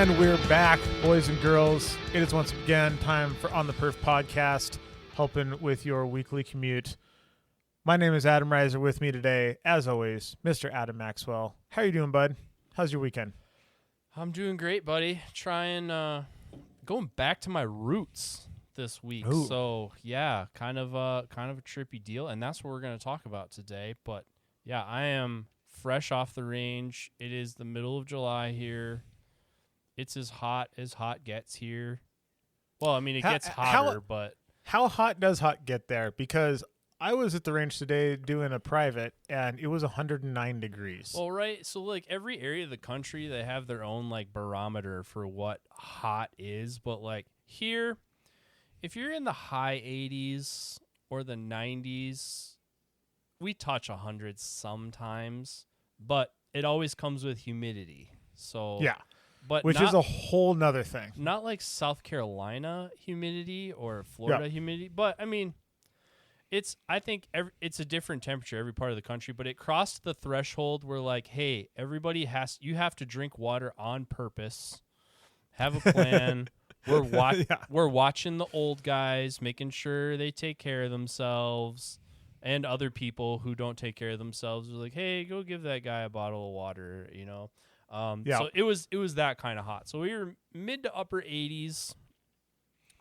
And we're back, boys and girls. It is once again time for On the Perf podcast, helping with your weekly commute. My name is Adam Reiser. With me today, as always, Mr. Adam Maxwell. How are you doing, bud? How's your weekend? I'm doing great, buddy. Trying, going back to my roots this week. Ooh. So yeah, kind of a trippy deal, and that's what we're going to talk about today. But yeah, I am fresh off the range. It is the middle of July here. It's as hot gets here. Well, I mean, it gets hotter, but how hot does hot get there? Because I was at the range today doing a private, and it was 109 degrees. Well, right. So, like, every area of the country, they have their own, like, barometer for what hot is. But, like, here, if you're in the high 80s or the 90s, we touch 100 sometimes, but it always comes with humidity. So yeah. But which is a whole nother thing. Not like South Carolina humidity or Florida humidity, but I mean, I think it's a different temperature every part of the country, but it crossed the threshold where like, hey, you have to drink water on purpose, have a plan. We're watching the old guys, making sure they take care of themselves, and other people who don't take care of themselves are like, hey, go give that guy a bottle of water, you know. So it was that kind of hot. So we were mid to upper 80s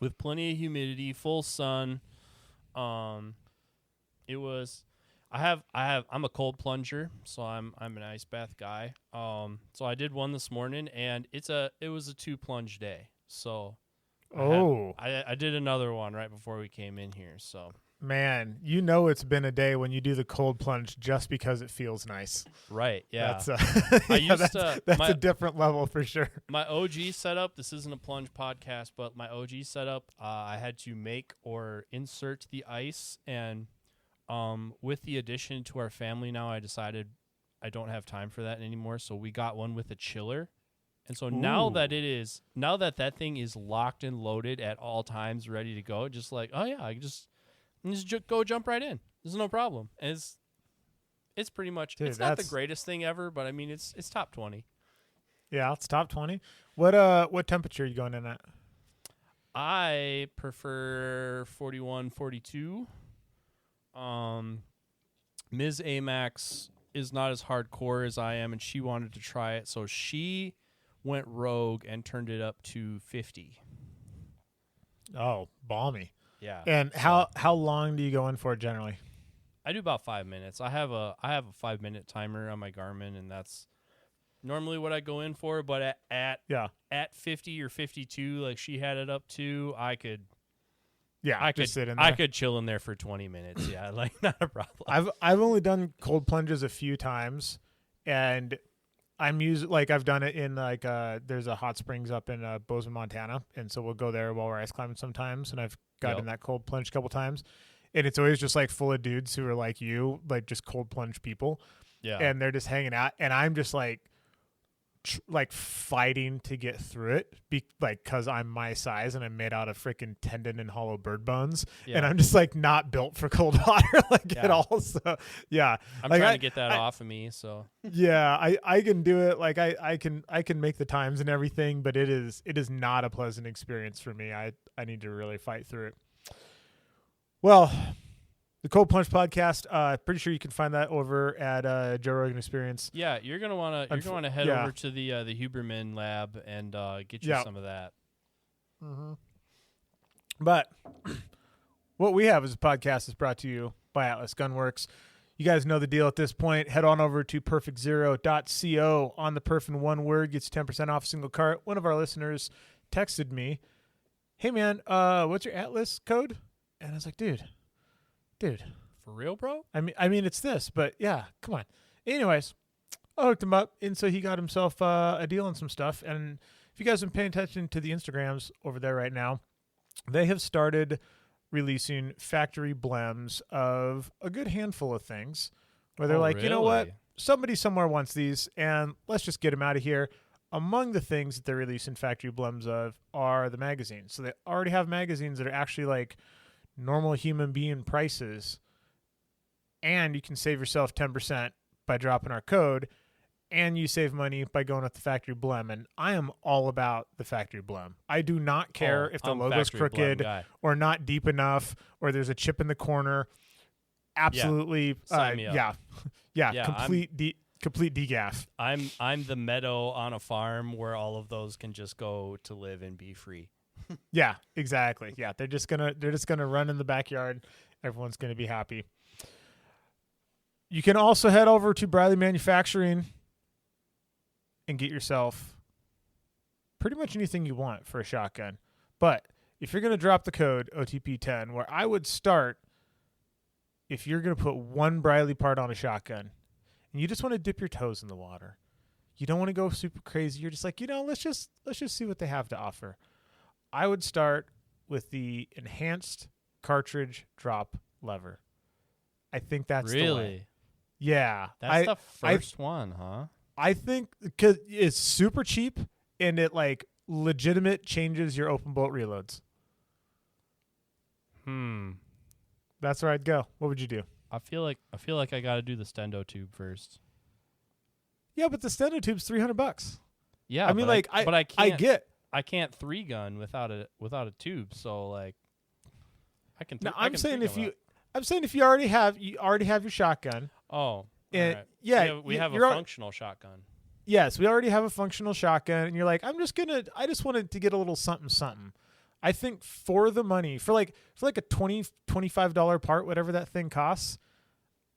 with plenty of humidity, full sun. It was I'm a cold plunger, so I'm an ice bath guy. So I did one this morning, and it was a 2 plunge day. So I did another one right before we came in here. So man, you know it's been a day when you do the cold plunge just because it feels nice. Right, yeah. That's a different level for sure. My OG setup, this isn't a plunge podcast, but my OG setup, I had to make or insert the ice, and with the addition to our family now, I decided I don't have time for that anymore, so we got one with a chiller. And so now that thing is locked and loaded at all times, ready to go, just like, oh yeah, I just go jump right in. There's no problem. And it's pretty much, it's not the greatest thing ever, but I mean, it's top 20. Yeah, it's top 20. What temperature are you going in at? I prefer 41, 42. Ms. Amax is not as hardcore as I am, and she wanted to try it, so she went rogue and turned it up to 50. Oh, balmy. Yeah. And how long do you go in for generally? I do about 5 minutes. I have a 5-minute timer on my Garmin, and that's normally what I go in for. But at 50 or 52, like she had it up to, I could sit in there. I could chill in there for 20 minutes. Yeah, like not a problem. I've only done cold plunges a few times, and I've done it in like there's a hot springs up in Bozeman, Montana, and so we'll go there while we're ice climbing sometimes, and I've gotten in that cold plunge a couple times, and it's always just like full of dudes who are like you, like just cold plunge people, and they're just hanging out, and I'm just like fighting to get through it, because I'm my size and I'm made out of freaking tendon and hollow bird bones, and I'm just like not built for cold water at all. So yeah, I'm trying to get that off of me. So yeah, I can do it. Like I can make the times and everything, but it is not a pleasant experience for me. I need to really fight through it. Well, the Cold Plunge podcast, pretty sure you can find that over at Joe Rogan Experience. Yeah, you're gonna wanna head over to the Huberman lab and get you some of that. Mm-hmm. But what we have as a podcast is brought to you by Atlas Gunworks. You guys know the deal at this point. Head on over to perfectzero.co. On the perf in one word gets 10% off a single cart. One of our listeners texted me, "Hey man, what's your Atlas code?" And I was like, dude, for real, bro? I mean, it's this, but yeah, come on. Anyways, I hooked him up, and so he got himself a deal on some stuff. And if you guys have been paying attention to the Instagrams over there right now, they have started releasing factory blems of a good handful of things, where they're like, really? You know what? Somebody somewhere wants these, and let's just get them out of here. Among the things that they're releasing factory blems of are the magazines. So they already have magazines that are actually like normal human being prices, and you can save yourself 10% by dropping our code. and you save money by going with the factory blem. And I am all about the factory blem. I do not care if the I'm logo's factory blem crooked guy. or not deep enough or there's a chip in the corner. Absolutely. Sign me up. Yeah. Yeah, Complete degaff. I'm the meadow on a farm where all of those can just go to live and be free. Yeah, exactly. Yeah, they're just gonna run in the backyard. Everyone's gonna be happy. You can also head over to Briley Manufacturing and get yourself pretty much anything you want for a shotgun. But if you're gonna drop the code OTP10, where I would start, if you're gonna put one Briley part on a shotgun, and you just want to dip your toes in the water, you don't want to go super crazy. You're just like, let's just see what they have to offer. I would start with the enhanced cartridge drop lever. I think that's the way. Yeah. That's the first one, huh? I think because it's super cheap and it like legitimate changes your open bolt reloads. That's where I'd go. What would you do? I feel like I got to do the stendo tube first. Yeah, but the stendo tube's $300. Yeah, I mean, I can't 3-gun without a tube. So like, I can. I'm saying if you already have your shotgun. Oh, and right. yeah, we have a functional shotgun. Yes, we already have a functional shotgun, and you're like, I just wanted to get a little something. I think for the money, for like a $25 part, whatever that thing costs,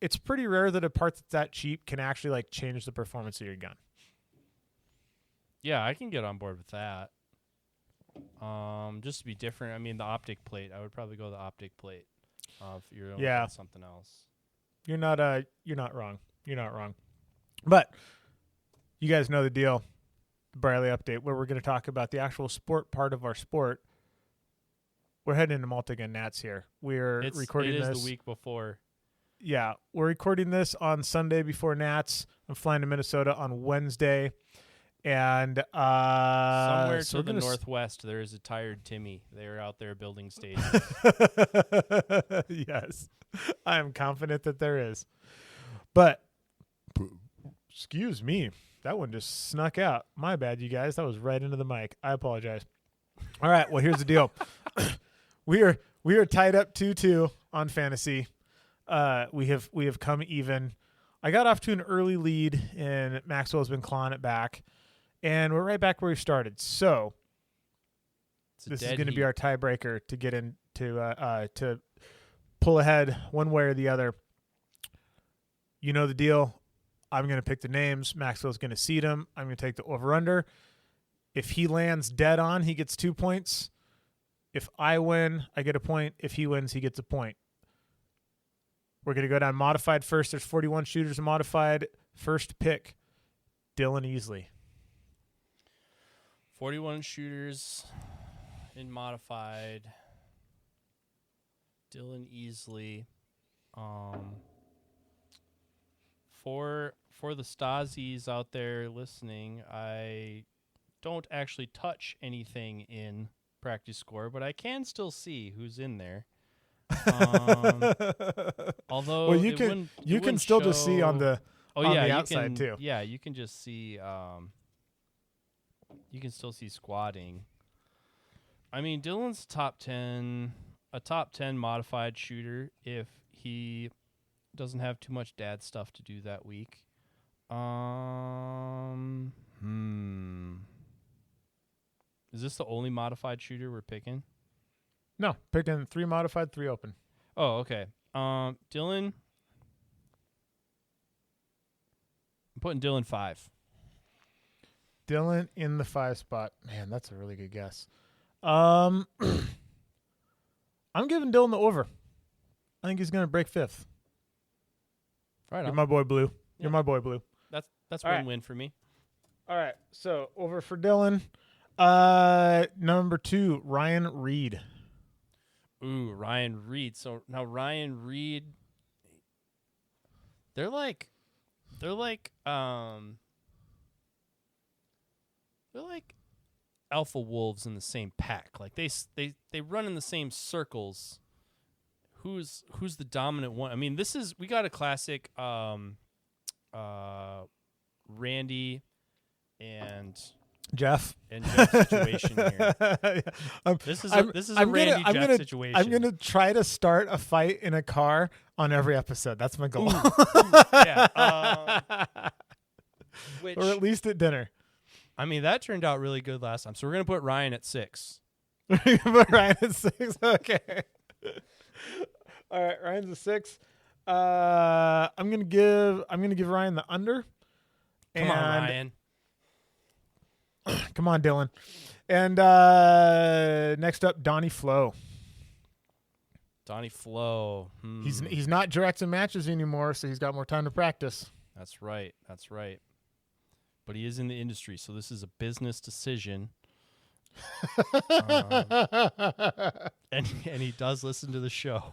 it's pretty rare that a part that's that cheap can actually like change the performance of your gun. Yeah, I can get on board with that. Just to be different. I mean, the optic plate. I would probably go the optic plate. If you're looking at something else. You're not wrong. You're not wrong. But you guys know the deal. The Briley update, where we're going to talk about the actual sport part of our sport. We're heading into multi-gun Nats here. Recording this. It is the week before. Yeah, we're recording this on Sunday before Nats. I'm flying to Minnesota on Wednesday. And somewhere to the northwest, there is a tired Timmy. They're out there building stages. Yes, I am confident that there is. But, excuse me, that one just snuck out. My bad, you guys. That was right into the mic. I apologize. All right, well, here's the deal. We are tied up 2-2 on fantasy. We have come even. I got off to an early lead, and Maxwell's been clawing it back. And we're right back where we started. So this is going to be our tiebreaker to get into to pull ahead one way or the other. You know the deal. I'm going to pick the names. Maxwell's going to seed them. I'm going to take the over-under. If he lands dead on, he gets 2 points. If I win, I get a point. If he wins, he gets a point. We're going to go down modified first. There's 41 shooters in modified. First pick, Dylan Easley. 41 shooters in modified. Dylan Easley. For the Stasies out there listening, I don't actually touch anything in practice score, but I can still see who's in there. Although well, you can still just see on the the outside too. Yeah, you can just see. You can still see squatting. I mean, Dylan's a top 10 modified shooter if he doesn't have too much dad stuff to do that week. Is this the only modified shooter we're picking? No, picking 3 modified, 3 open. Oh, okay. Dylan. I'm putting Dylan 5. Dylan in the 5 spot. Man, that's a really good guess. I'm giving Dylan the over. I think he's going to break 5th. Right on. You're my boy, Blue. Yeah. You're my boy, Blue. That's win-win for me. All right, so over for Dylan. Number 2, Ryan Reed. Ooh, Ryan Reed. So now Ryan Reed, they're like alpha wolves in the same pack. Like they run in the same circles. Who's the dominant one? I mean, we got a classic Randy and Jeff situation here. This is a Randy Jeff situation. I'm gonna try to start a fight in a car on every episode. That's my goal. Yeah. Which, or at least at dinner. I mean, that turned out really good last time. So we're gonna put Ryan at 6. Put Ryan at 6. Okay. All right, Ryan's a 6. I'm gonna give Ryan the under. Come on, Ryan. Come on, Dylan. And next up, Donnie Flo. Donnie Flo. He's not directing matches anymore, so he's got more time to practice. That's right. But he is in the industry, so this is a business decision. And he does listen to the show.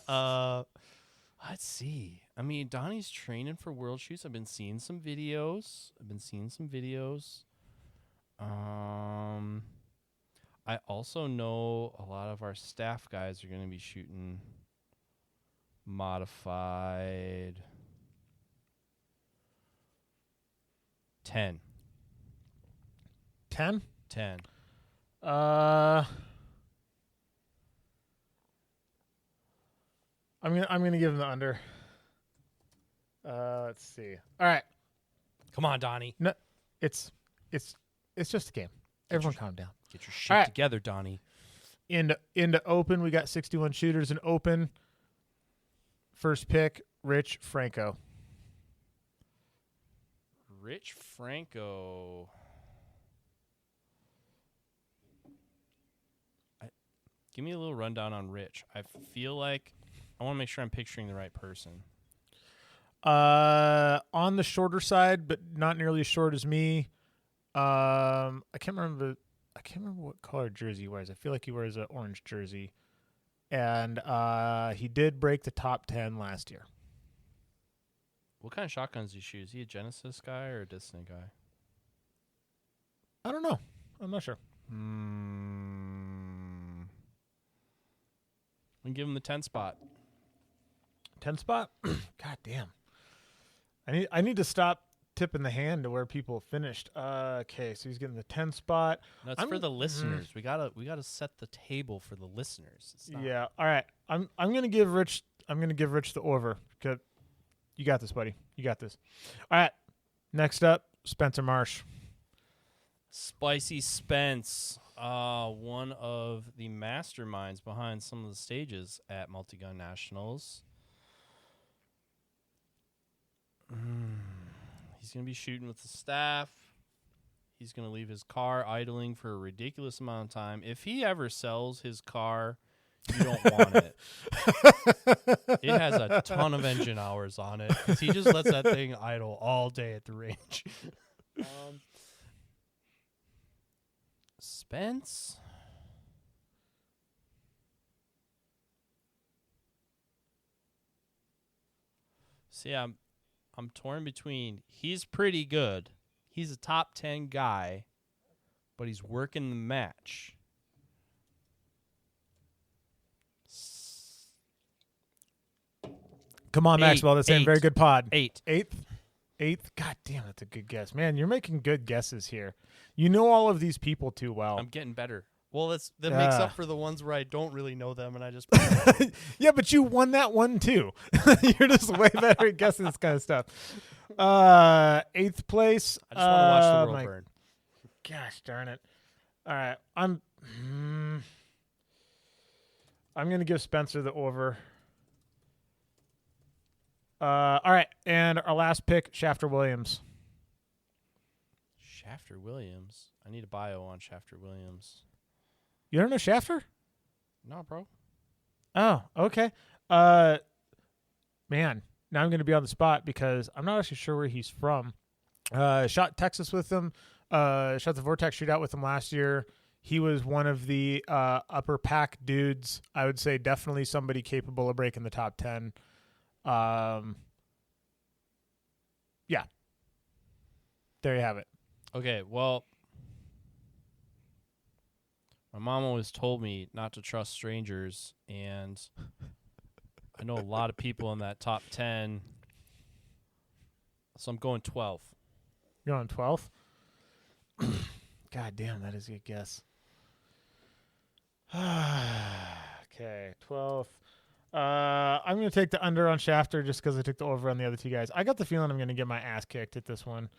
Let's see. I mean, Donnie's training for World Shoots. I've been seeing some videos. I also know a lot of our staff guys are going to be shooting modified 10. 10? 10. I'm gonna give him the under. Let's see. All right. Come on, Donnie. No, it's just a game. Everyone calm down. Get your shit together, Donnie. Into open, we got 61 shooters in open. First pick, Rich Franco. Rich Franco. Give me a little rundown on Rich. I feel like I want to make sure I'm picturing the right person. On the shorter side, but not nearly as short as me. I can't remember what color jersey he wears. I feel like he wears an orange jersey. And he did break the top 10 last year. What kind of shotguns do you shoot? Is he a Genesis guy or a Distant guy? I don't know. I'm not sure. And give him the 10 spot. 10 spot? God damn. I need to stop tipping the hand to where people finished. Okay, so he's getting the 10 spot. That's for the listeners. We gotta set the table for the listeners. Yeah. All right. I'm gonna give Rich the over. Good. You got this, buddy. You got this. All right. Next up, Spencer Marsh. Spicy Spence. One of the masterminds behind some of the stages at Multi-Gun Nationals. He's going to be shooting with the staff. He's going to leave his car idling for a ridiculous amount of time. If he ever sells his car, you don't want it. It has a ton of engine hours on it. 'Cause he just lets that thing idle all day at the range. Spence? See, I'm torn between he's pretty good. He's a top 10 guy, but he's working the match. Come on, Maxwell. That's a very good pod. 8. Eighth? God damn, that's a good guess. Man, you're making good guesses here. You know all of these people too well. I'm getting better. Well, that makes up for the ones where I don't really know them, and I just... Yeah, but you won that one too. You're just way better at guessing this kind of stuff. 8th place. I just want to watch the world burn. Gosh darn it. All right. I'm going to give Spencer the over. All right, and our last pick, Shafter Williams. Shafter Williams? I need a bio on Shafter Williams. You don't know Shafter? No, bro. Oh, okay. Man, now I'm going to be on the spot because I'm not actually sure where he's from. Shot Texas with him. Shot the Vortex shootout with him last year. He was one of the upper pack dudes. I would say definitely somebody capable of breaking the top 10. Yeah. There you have it. Okay, well, my mom always told me not to trust strangers, and I know a lot of people in that top 10, so I'm going 12. You're on 12th? God damn, that is a good guess. Okay, 12th. I'm going to take the under on Shafter just because I took the over on the other two guys. I got the feeling I'm going to get my ass kicked at this one.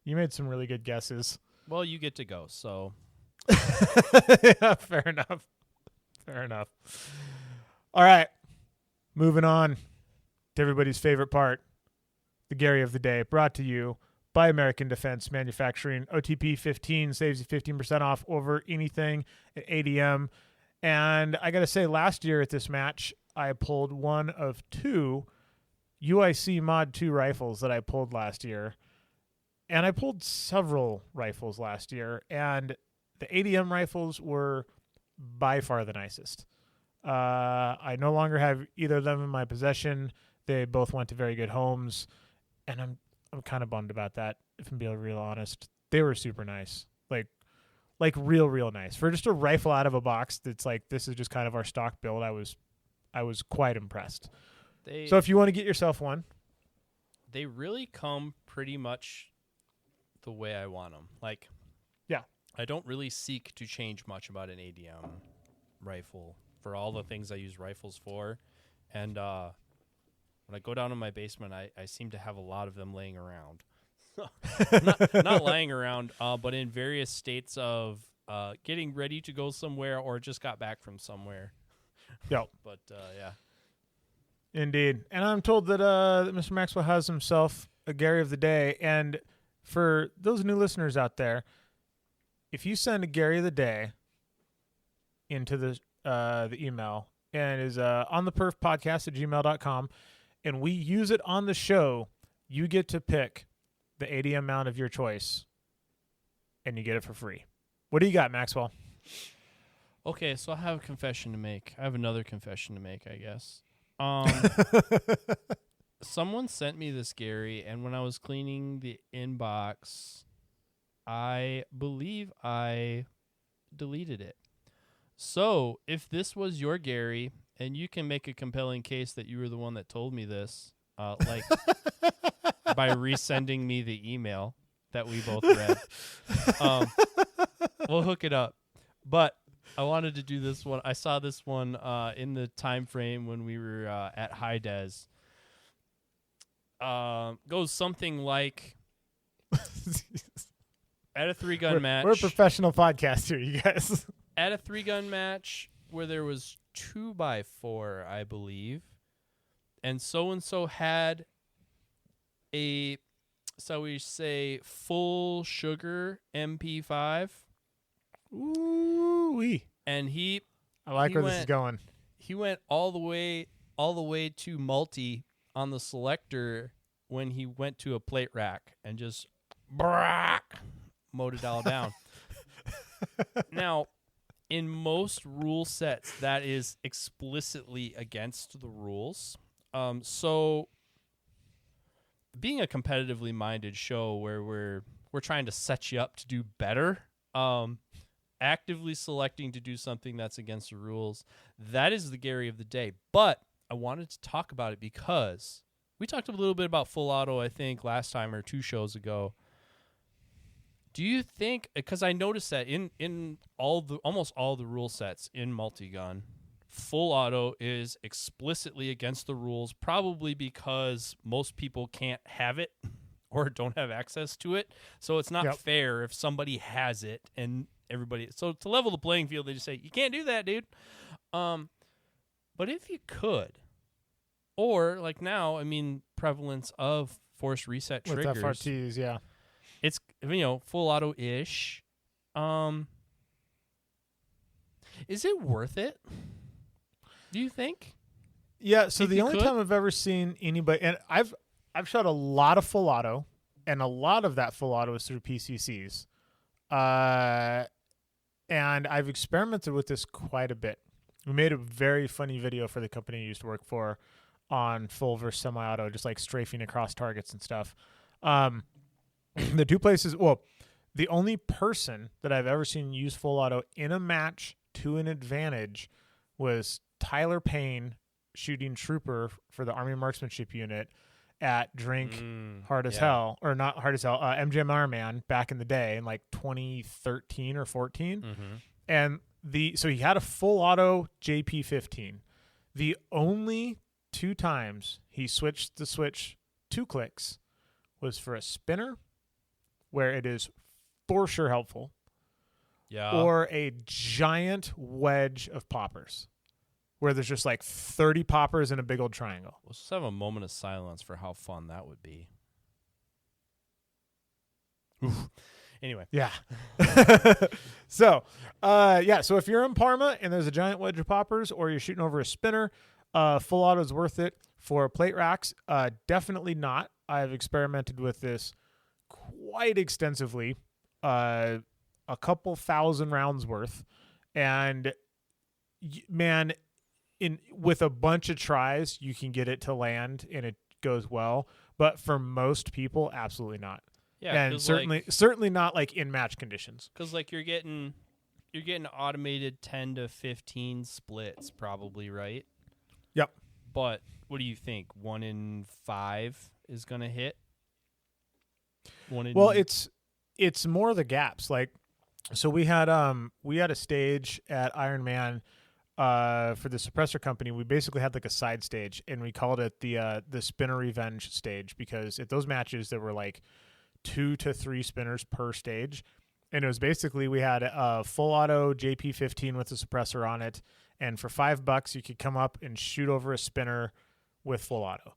You made some really good guesses. Well, you get to go, so. Yeah, fair enough. Fair enough. All right. Moving on to everybody's favorite part, the Gary of the Day, brought to you by American Defense Manufacturing. OTP 15 saves you 15% off over anything at ADM. And I got to say, last year at this match, I pulled one of two UIC Mod 2 rifles that I pulled last year. And I pulled several rifles last year. And the ADM rifles were by far the nicest. I no longer have either of them in my possession. They both went to very good homes. And I'm kind of bummed about that, if I'm being real honest. They were super nice. Like real nice. For just a rifle out of a box that's like, this is just kind of our stock build, I was quite impressed. So if you want to get yourself one. They really come pretty much the way I want them. Like, yeah. I don't really seek to change much about an ADM rifle for all the things I use rifles for. And when I go down in my basement, I seem to have a lot of them laying around. not lying around, but in various states of getting ready to go somewhere or just got back from somewhere. Yep. But, yeah. Indeed. And I'm told that Mr. Maxwell has himself a Gary of the Day. And for those new listeners out there, if you send a Gary of the Day into the email and is on the perf podcast at gmail.com and we use it on the show, you get to pick the ADM mount of your choice and you get it for free. What do you got, Maxwell? Okay, so I have a confession to make. I have another confession to make, I guess. Someone sent me this, Gary, and when I was cleaning the inbox, I believe I deleted it. So if this was your Gary, and you can make a compelling case that you were the one that told me this, like by resending me the email that we both read, we'll hook it up. But I wanted to do this one. I saw this one in the time frame when we were at High Des. Goes something like at a 3-gun match. We're a professional podcast here, you guys. At a 3-gun match where there was 2x4, I believe, and so had a, so we say, full sugar MP5. Ooh-wee. And I like where this is going. He went all the way to multi on the selector when he went to a plate rack and just mowed it all down. Now, in most rule sets, that is explicitly against the rules. So being a competitively minded show where we're trying to set you up to do better, actively selecting to do something that's against the rules, that is the Gary of the Day. But I wanted to talk about it because we talked a little bit about full auto, I think, last time or 2 shows ago. Do you think, because I noticed that in almost all the rule sets in multi-gun, full auto is explicitly against the rules, probably because most people can't have it or don't have access to it. So it's not fair if somebody has it and everybody. So to level the playing field, they just say, you can't do that, dude. But if you could, or like now, I mean, prevalence of force reset triggers. With FRTs, yeah. It's, full auto-ish. Is it worth it? Do you think? Yeah, so the only time I've ever seen anybody, and I've shot a lot of full auto, and a lot of that full auto is through PCCs. And I've experimented with this quite a bit. We made a very funny video for the company I used to work for on full versus semi-auto, just like strafing across targets and stuff. The two places, the only person that I've ever seen use full auto in a match to an advantage was Tyler Payne shooting Trooper for the Army Marksmanship Unit. at Drink Hard as Hell, or not Hard as Hell, MGMR Man back in the day in like 2013 or 14. And so he had a full auto JP15. The only 2 times he switched the switch 2 clicks was for a spinner, where it is for sure helpful, or a giant wedge of poppers, where there's just like 30 poppers in a big old triangle. Let's just have a moment of silence for how fun that would be. Oof. Anyway. Yeah. So if you're in Parma and there's a giant wedge of poppers, or you're shooting over a spinner, full auto is worth it. For plate racks, definitely not. I've experimented with this quite extensively, a couple thousand rounds worth, and man, with a bunch of tries, you can get it to land and it goes well. But for most people, absolutely not. Yeah, and certainly not like in match conditions. Because like you're getting automated 10 to 15 splits, probably, right? Yep. But what do you think? 1 in 5 is gonna hit? Well, it's more the gaps. Like, so we had a stage at Iron Man for the suppressor company. We basically had like a side stage, and we called it the Spinner Revenge stage, because at those matches there were like 2 to 3 spinners per stage, and it was basically, we had a full auto JP15 with a suppressor on it, and for $5 you could come up and shoot over a spinner with full auto,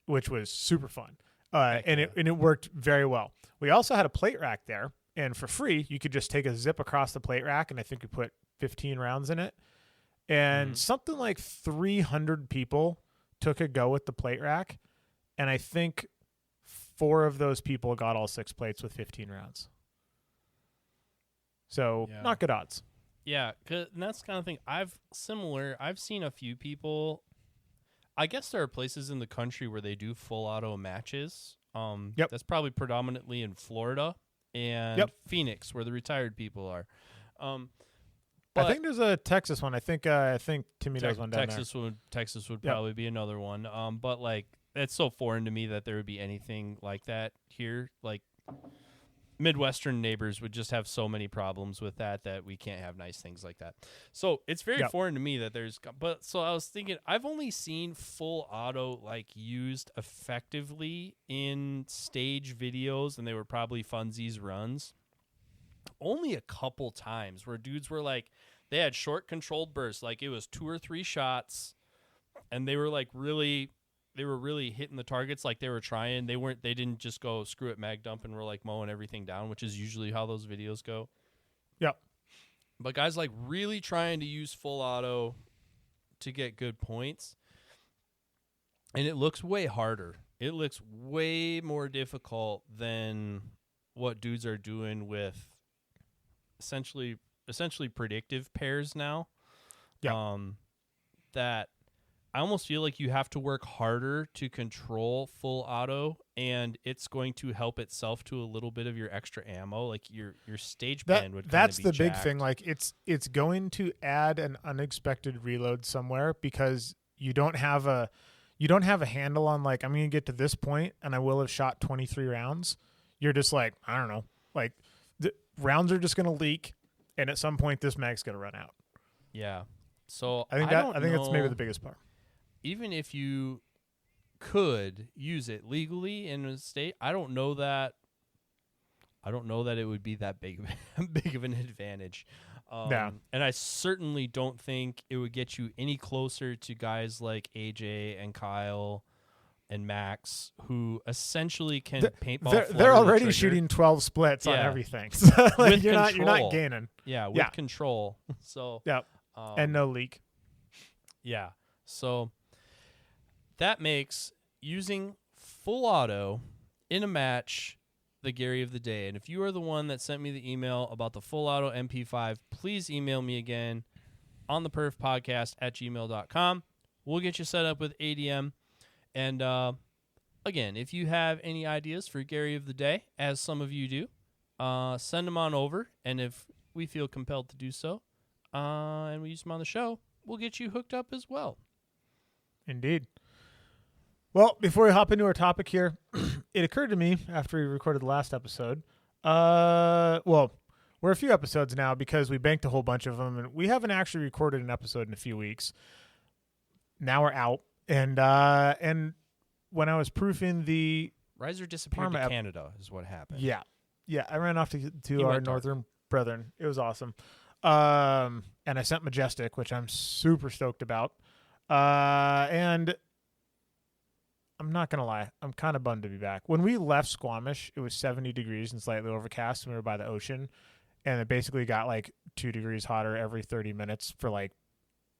which was super fun. And it worked very well. We also had a plate rack there, and for free you could just take a zip across the plate rack, and I think we put 15 rounds in it, and something like 300 people took a go at the plate rack, and I think 4 of those people got all 6 plates with 15 rounds. So not good odds. Yeah, and that's the kind of thing. I've seen a few people. I guess there are places in the country where they do full auto matches. That's probably predominantly in Florida and Phoenix, where the retired people are. I think there's a Texas one. I think Timmy does one down there. Texas would probably be another one. But like, it's so foreign to me that there would be anything like that here. Like, Midwestern neighbors would just have so many problems with that we can't have nice things like that. So it's very foreign to me that so I was thinking, I've only seen full auto like used effectively in stage videos, and they were probably funsies runs. Only a couple times where dudes were like, they had short controlled bursts, like it was 2 or 3 shots, and they were like really hitting the targets like they were trying. They didn't just go screw it, mag dump, and we're like mowing everything down, which is usually how those videos go. Yep. But guys like really trying to use full auto to get good points. And it looks way harder. It looks way more difficult than what dudes are doing with essentially predictive pairs now. Yeah. That I almost feel like you have to work harder to control full auto, and it's going to help itself to a little bit of your extra ammo. Like your stage plan would. That's be the big jacked. thing. Like it's going to add an unexpected reload somewhere, because you don't have a handle on, like, I'm going to get to this point and I will have shot 23 rounds. You're just like, I don't know, like the rounds are just going to leak, and at some point this mag's going to run out. Yeah. So I think that's maybe the biggest part. Even if you could use it legally in a state, I don't know that it would be that big of an advantage. And I certainly don't think it would get you any closer to guys like AJ and Kyle and Max, who essentially can paintball. They're already shooting 12 splits on everything. So like you're not gaining. Yeah, with control. So and no leak. Yeah. So that makes using full auto in a match the Gary of the day. And if you are the one that sent me the email about the full auto MP5, please email me again on theperfpodcast@gmail.com. We'll get you set up with ADM. And again, if you have any ideas for Gary of the day, as some of you do, send them on over. And if we feel compelled to do so, and we use them on the show, we'll get you hooked up as well. Indeed. Well, before we hop into our topic here, it occurred to me after we recorded the last episode. Well, we're a few episodes now because we banked a whole bunch of them, and we haven't actually recorded an episode in a few weeks. Now we're out, and when I was proofing the Riser disappeared to Canada is what happened. yeah, I ran off to our northern brethren. It was awesome, and I sent Majestic, which I'm super stoked about, and I'm not going to lie. I'm kind of bummed to be back. When we left Squamish, it was 70 degrees and slightly overcast, and we were by the ocean, and it basically got like 2 degrees hotter every 30 minutes for like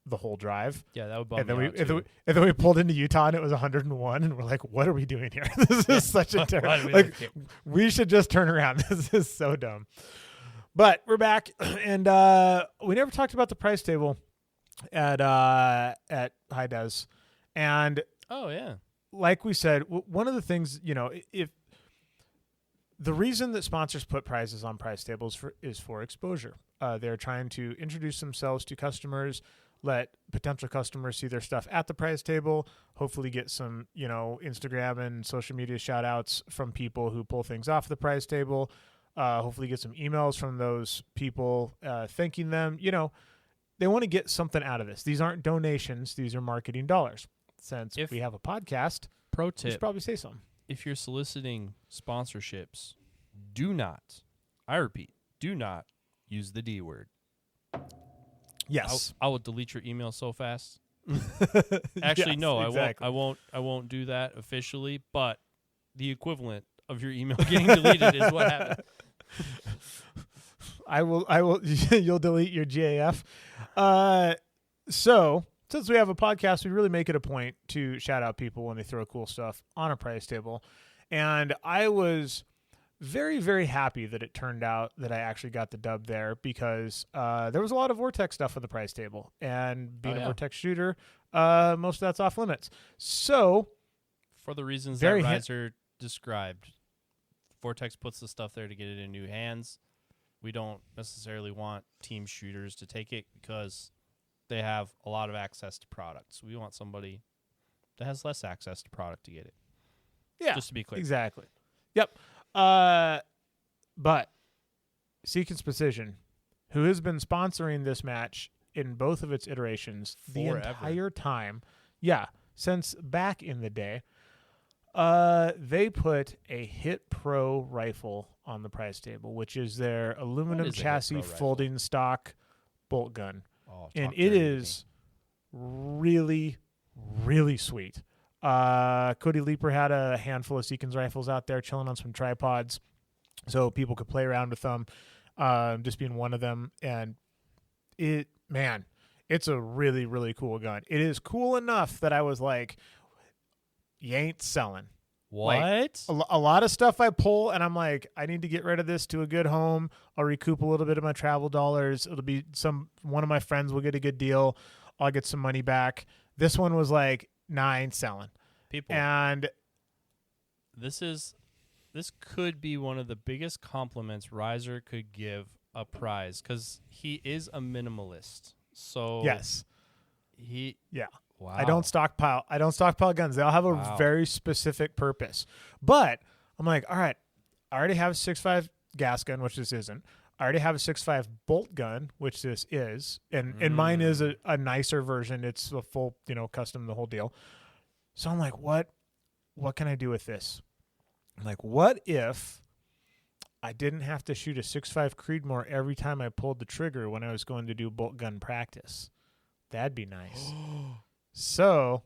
the whole drive. Yeah, that would bum me out too. And then we pulled into Utah, and it was 101, and we're like, what are we doing here? This is such a terrible... Like, we should just turn around. This is so dumb. But we're back, and we never talked about the price table at High Des. And... Oh, yeah. Like we said, one of the things, if the reason that sponsors put prizes on price tables is for exposure. They're trying to introduce themselves to customers, let potential customers see their stuff at the prize table, hopefully get some, Instagram and social media shout outs from people who pull things off the prize table, hopefully get some emails from those people thanking them. They want to get something out of this. These aren't donations. These are marketing dollars. Since if we have a podcast, pro tip, you should probably say something. If you're soliciting sponsorships, do not, I repeat, do not use the D word. Yes. I will delete your email so fast. Actually, yes, no, exactly. I won't do that officially, but the equivalent of your email getting deleted is what happened. I will you'll delete your GAF. So since we have a podcast, we really make it a point to shout out people when they throw cool stuff on a prize table. And I was very, very happy that it turned out that I actually got the dub there because there was a lot of Vortex stuff on the prize table. And being a Vortex shooter, most of that's off limits. So, for the reasons that Riser described, Vortex puts the stuff there to get it in new hands. We don't necessarily want team shooters to take it because they have a lot of access to products. We want somebody that has less access to product to get it. Yeah. Just to be clear. Exactly. Yep. But Seekins Precision, who has been sponsoring this match in both of its iterations the entire time. Yeah. Since back in the day. They put a Hit Pro rifle on the prize table, which is their aluminum chassis folding stock bolt gun. Oh, and it is really, really sweet. Cody Leeper had a handful of Seekins rifles out there chilling on some tripods so people could play around with them, just being one of them. And it's a really, really cool gun. It is cool enough that I was like, you ain't selling. What? Like, a lot of stuff I pull, and I'm like, I need to get rid of this to a good home. I'll recoup a little bit of my travel dollars. It'll be one of my friends will get a good deal. I'll get some money back. This one was like, nah, I ain't selling. People. And this could be one of the biggest compliments Riser could give a prize because he is a minimalist. So yes, Wow. I don't stockpile guns. They all have a very specific purpose. But I'm like, all right, I already have a 6.5 gas gun, which this isn't. I already have a 6.5 bolt gun, which this is. And mine is a nicer version. It's a full, custom, the whole deal. So I'm like, what can I do with this? I'm like, what if I didn't have to shoot a 6.5 Creedmoor every time I pulled the trigger when I was going to do bolt gun practice? That'd be nice. So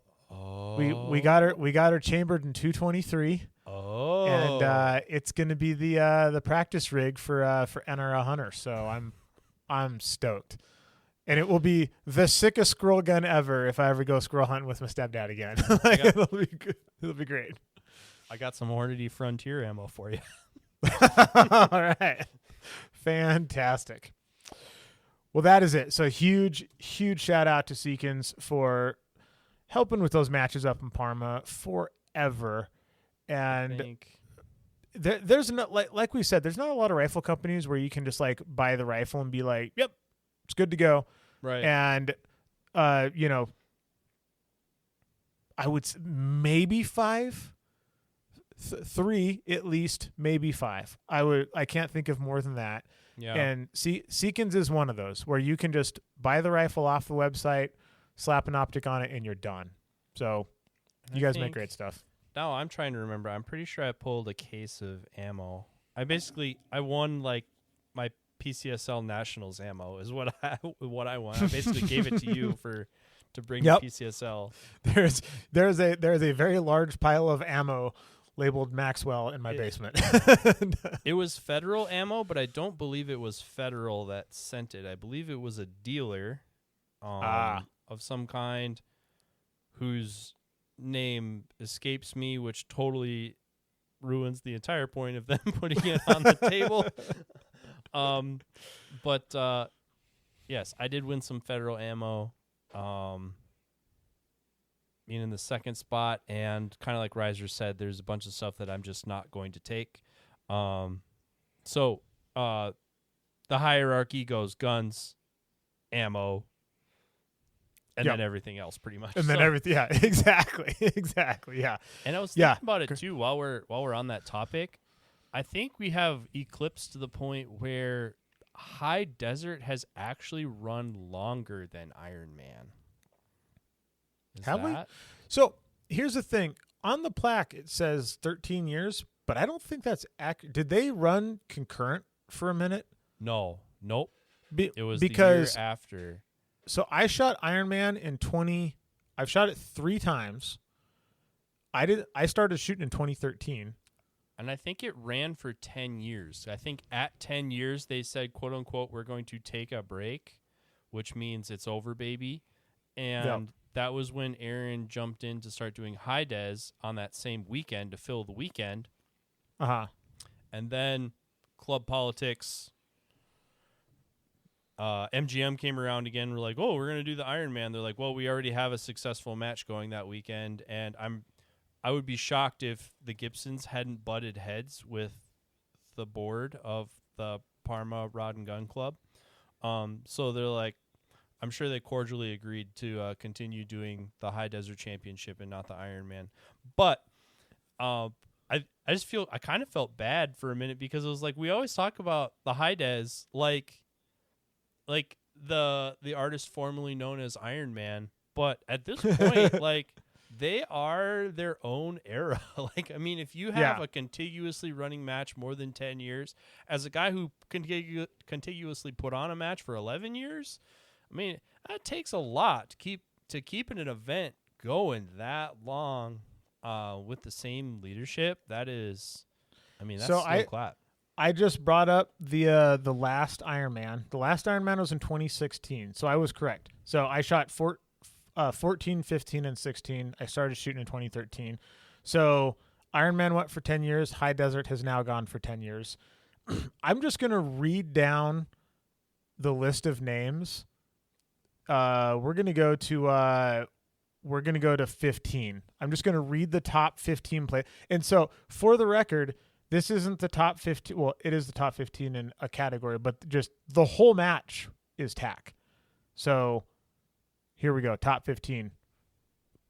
we got her chambered in 223. Oh, and it's gonna be the practice rig for NRL Hunter. So I'm stoked, and it will be the sickest squirrel gun ever if I ever go squirrel hunting with my stepdad again. It'll be good. It'll be great. I got some Hornady Frontier ammo for you. All right, fantastic. Well, that is it. So huge shout out to Seekins for helping with those matches up in Parma forever. And there's no, like we said, there's not a lot of rifle companies where you can just like buy the rifle and be like, yep, it's good to go. Right. And, I would maybe 5, 3 at least, maybe 5. I can't think of more than that. Yeah. And Seekins is one of those where you can just buy the rifle off the website, slap an optic on it, and you're done. So you guys make great stuff. Now I'm trying to remember. I'm pretty sure I pulled a case of ammo. I won like my PCSL Nationals ammo is what I won. I basically gave it to you to bring Yep. to PCSL. There's a very large pile of ammo labeled Maxwell in my basement. It was federal ammo, but I don't believe it was federal that sent it. I believe it was a dealer of some kind whose name escapes me, which totally ruins the entire point of them putting it on the table. But yes, I did win some federal ammo. Being in the second spot, and kind of like Riser said, there's a bunch of stuff that I'm just not going to take. So the hierarchy goes guns, ammo, and then everything else, pretty much. And then everything, yeah, exactly, yeah. And I was thinking about it too while we're on that topic. I think we have eclipsed to the point where High Desert has actually run longer than Iron Man. Have we? So here's the thing. On the plaque, it says 13 years, but I don't think that's accurate. Did they run concurrent for a minute? No. Nope. It was because the year after. So I shot Iron Man in I've shot it 3 times. I started shooting in 2013. And I think it ran for 10 years. I think at 10 years, they said, quote unquote, we're going to take a break, which means it's over, baby. And that was when Aaron jumped in to start doing high des on that same weekend to fill the weekend. And then club politics, MGM came around again. We're like, oh, we're going to do the Iron Man. They're like, well, we already have a successful match going that weekend. And I would be shocked if the Gibsons hadn't butted heads with the board of the Parma Rod and Gun Club. So they're like, I'm sure they cordially agreed to continue doing the High Desert Championship and not the Ironman. But I just I kind of felt bad for a minute because it was like we always talk about the High Des like the artist formerly known as Iron Man, but at this point, like they are their own era. Like, I mean, if you have a contiguously running match more than 10 years, as a guy who contiguously put on a match for 11 years. I mean, that takes a lot to keep an event going that long with the same leadership. That is, I mean, that's so still clap. I just brought up the last Iron Man. The last Iron Man was in 2016, so I was correct. So I shot 14, 15, and 16. I started shooting in 2013. So Iron Man went for 10 years. High Desert has now gone for 10 years. I'm just going to read down the list of names. We're gonna go to 15. I'm just gonna read the top 15 play. And so, for the record, this isn't the top 15. Well, it is the top 15 in a category, but just the whole match is TAC. So, here we go. Top 15.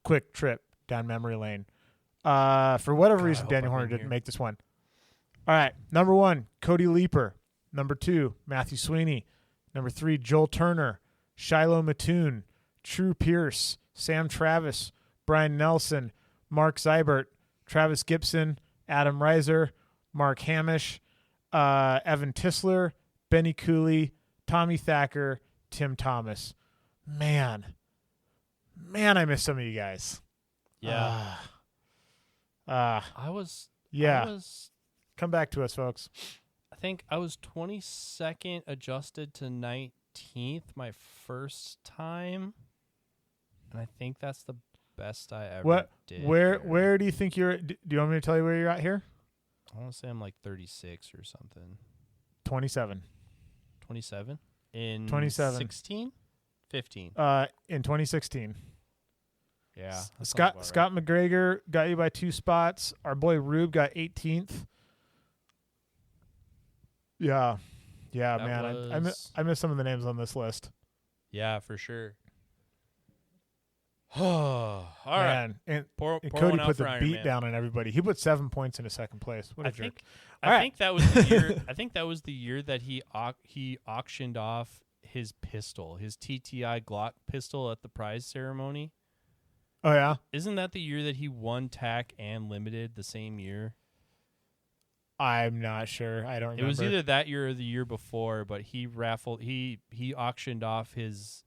Quick trip down memory lane. For whatever reason, Daniel Horner didn't make this one. All right, number 1, Cody Leeper. Number 2, Matthew Sweeney. Number 3, Joel Turner. Shiloh Mattoon, True Pierce, Sam Travis, Brian Nelson, Mark Zybert, Travis Gibson, Adam Reiser, Mark Hamish, Evan Tisler, Benny Cooley, Tommy Thacker, Tim Thomas. Man, I miss some of you guys. Yeah. I was Come back to us, folks. I think I was 22nd adjusted to 19th my first time, and I think that's the best I ever did. Where do you think you're? Do you want me to tell you where you're at here? I want to say I'm like 36 or something. 27. 27 in 16, 15. In 2016. Yeah. Scott McGregor got you by 2 spots. Our boy Rube got 18th. Yeah. Yeah, that man. I miss some of the names on this list. Yeah, for sure. All right. Man, and Pour Cody one out put for the Iron beat Man. down on everybody. He put 7 points into second place. What a jerk! I think that was the year. I think that was the year that he auctioned off his pistol, his TTI Glock pistol at the prize ceremony. Oh yeah, Isn't that the year that he won TAC and limited the same year? I'm not sure. I don't remember. It was either that year or the year before, but he auctioned off his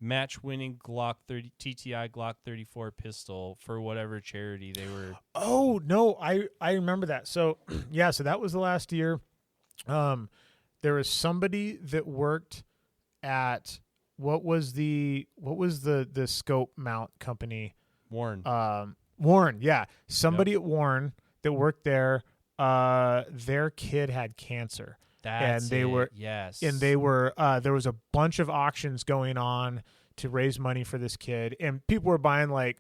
match-winning TTI Glock 34 pistol for whatever charity they were. Oh no, I remember that. So yeah, so that was the last year. There was somebody that worked at what was the scope mount company? Warren. Warren, yeah. Somebody at Warren that worked there, their kid had cancer. That's they were there was a bunch of auctions going on to raise money for this kid, and people were buying like,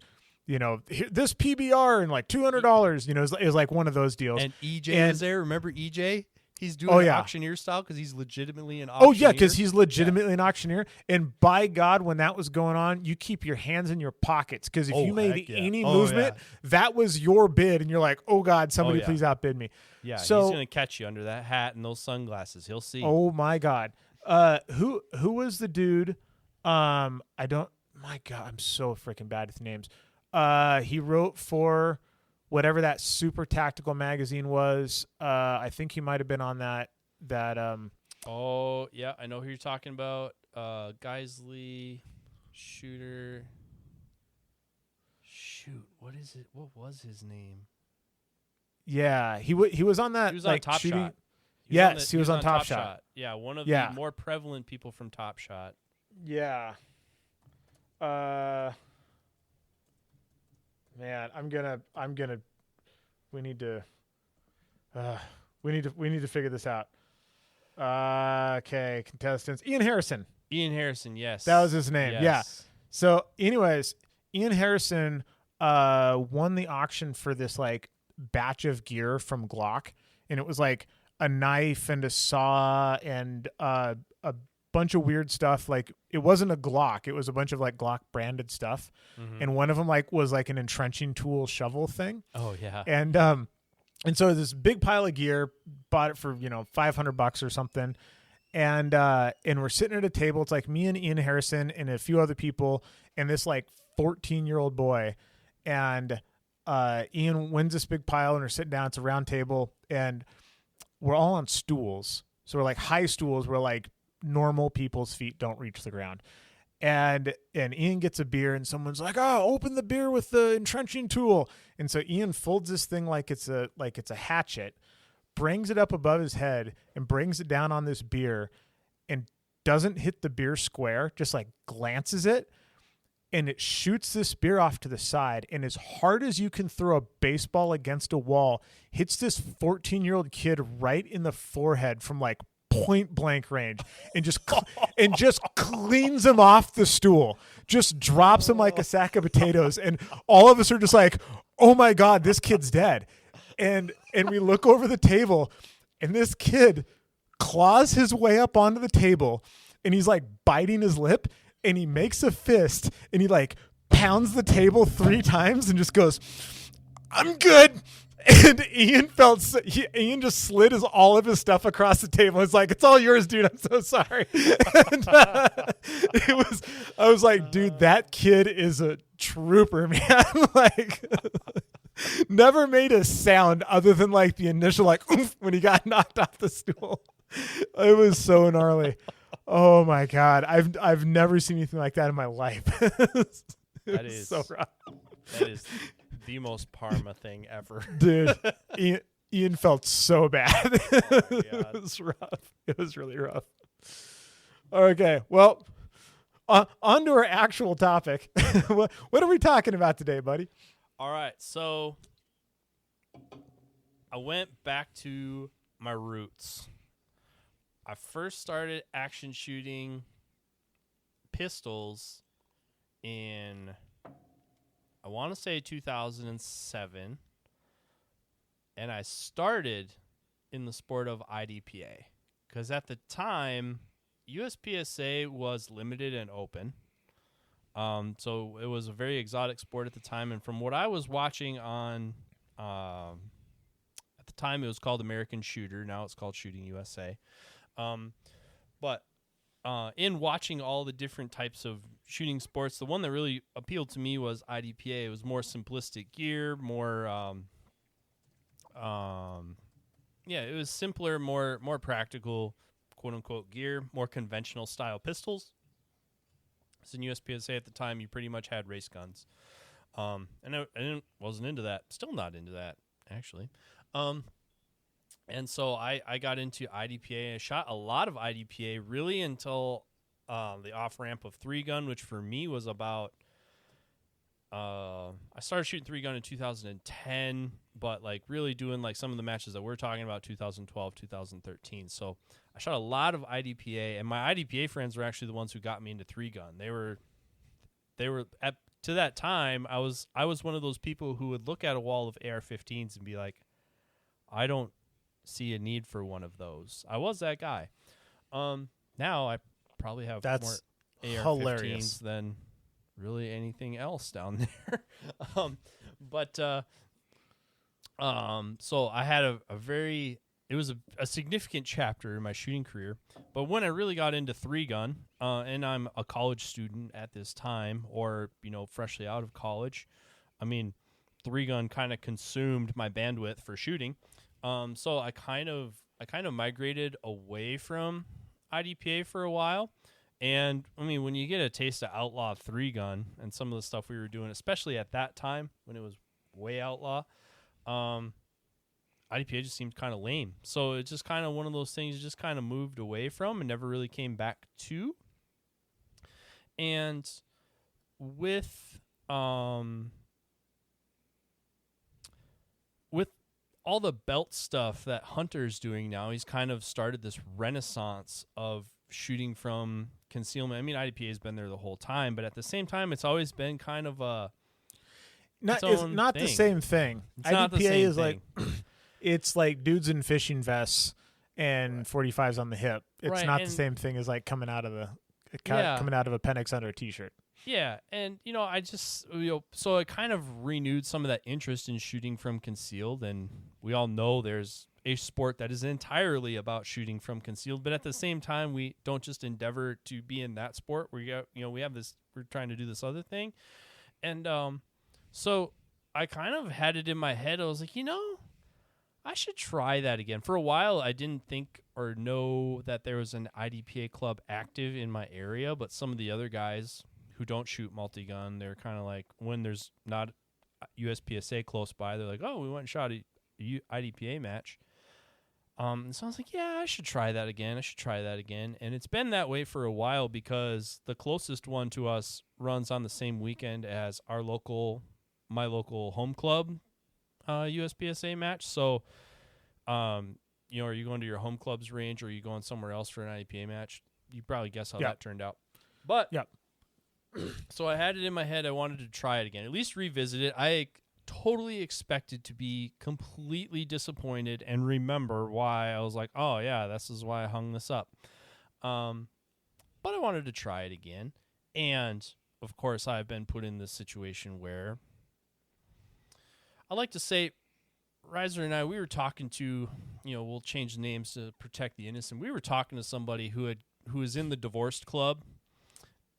this PBR and like $200. It was like one of those deals. And EJ was there. Remember EJ? He's doing auctioneer style because he's legitimately an auctioneer. Oh, yeah, because he's legitimately an auctioneer. And by God, when that was going on, you keep your hands in your pockets because if you made any movement, that was your bid. And you're like, oh, God, somebody please outbid me. Yeah, so, he's going to catch you under that hat and those sunglasses. He'll see. Oh, my God. Who was the dude? My God, I'm so freaking bad with names. He wrote for whatever that super tactical magazine was. I think he might have been on that. Oh yeah, I know who you're talking about. Geisley, shooter. Shoot, what is it? What was his name? Yeah, he was on that. He was like on Top shooting. Shot. He was on Top Shot. Yeah, one of the more prevalent people from Top Shot. Yeah. Man, we need to figure this out. Okay, contestants. Ian Harrison, yes. That was his name. Yes. Yeah. So anyways, Ian Harrison won the auction for this like batch of gear from Glock, and it was like a knife and a saw and a bunch of weird stuff. Like it wasn't a Glock, it was a bunch of like Glock branded stuff. Mm-hmm. And one of them like was like an entrenching tool shovel thing. Oh yeah. And so this big pile of gear, bought it for $500 or something, and we're sitting at a table. It's like me and Ian Harrison and a few other people and this like 14-year-old boy, and Ian wins this big pile and we're sitting down. It's a round table and we're all on stools, so we're like high stools where like normal people's feet don't reach the ground. And Ian gets a beer and someone's like, oh, open the beer with the entrenching tool. And so Ian folds this thing like it's a hatchet, brings it up above his head and brings it down on this beer and doesn't hit the beer square, just like glances it, and it shoots this beer off to the side, and as hard as you can throw a baseball against a wall, hits this 14-year-old kid right in the forehead from like point blank range, and just cleans him off the stool, just drops him like a sack of potatoes. And all of us are just like, oh my God, this kid's dead. And we look over the table and this kid claws his way up onto the table and he's like biting his lip and he makes a fist and he like pounds the table 3 times and just goes, I'm good. And Ian Ian just slid all of his stuff across the table. It's like, it's all yours, dude. I'm so sorry. And I was like, dude, that kid is a trooper, man. Like, never made a sound other than like the initial like oomph when he got knocked off the stool. It was so gnarly. Oh my God, I've never seen anything like that in my life. That is so rough. That is the most Parma thing ever. Dude, Ian felt so bad. Oh, it was rough. It was really rough. Okay, well, on to our actual topic. What are we talking about today, buddy? All right, so I went back to my roots. I first started action shooting pistols in, I want to say 2007, and I started in the sport of IDPA because at the time USPSA was limited and open. So it was a very exotic sport at the time. And from what I was watching on, at the time it was called American Shooter. Now it's called Shooting USA. But in watching all the different types of shooting sports, the one that really appealed to me was IDPA. It was more simplistic gear, more, it was simpler, more practical, quote unquote gear, more conventional style pistols. So in USPSA at the time, you pretty much had race guns. And I wasn't into that. Still not into that, actually. And so I got into IDPA. I shot a lot of IDPA really until the off-ramp of 3-gun, which for me was about I started shooting 3-gun in 2010, but like really doing like some of the matches that we're talking about 2012, 2013. So I shot a lot of IDPA, and my IDPA friends were actually the ones who got me into 3-gun. They were to that time, I was one of those people who would look at a wall of AR-15s and be like, I don't see a need for one of those. I was that guy. Now I probably have more AR-15s hilarious than really anything else down there. So I had it was a significant chapter in my shooting career. But when I really got into 3-gun, and I'm a college student at this time, or, freshly out of college, 3-gun kind of consumed my bandwidth for shooting. So I kind of migrated away from IDPA for a while. And when you get a taste of outlaw 3-gun and some of the stuff we were doing, especially at that time when it was way outlaw, IDPA just seemed kind of lame. So it's just kind of one of those things you just kind of moved away from and never really came back to. And with all the belt stuff that Hunter's doing now, he's kind of started this renaissance of shooting from concealment. IDPA has been there the whole time, but at the same time, it's always been kind of it's not the same thing. It's not the IDPA same is thing. like it's like dudes in fishing vests and 45s on the hip. It's Right, not the and- same thing as like coming out of a Penix under a t-shirt. Yeah, and I just so I kind of renewed some of that interest in shooting from concealed, and we all know there's a sport that is entirely about shooting from concealed, but at the same time we don't just endeavor to be in that sport. We have this, we're trying to do this other thing. And so I kind of had it in my head. I was like, I should try that again. For a while I didn't think or know that there was an IDPA club active in my area, but some of the other guys who don't shoot multi-gun, they're kind of like, when there's not USPSA close by, they're like, oh, we went and shot a IDPA match. So I was like, yeah, I should try that again. And it's been that way for a while because the closest one to us runs on the same weekend as my local home club USPSA match. So, are you going to your home club's range or are you going somewhere else for an IDPA match? You probably guess how that turned out. But so I had it in my head. I wanted to try it again, at least revisit it. I totally expected to be completely disappointed and remember why I was like, oh yeah, this is why I hung this up. But I wanted to try it again. And of course I've been put in this situation where I like to say Reiser and I, we were talking to, we'll change names to protect the innocent. We were talking to somebody who was in the divorced club,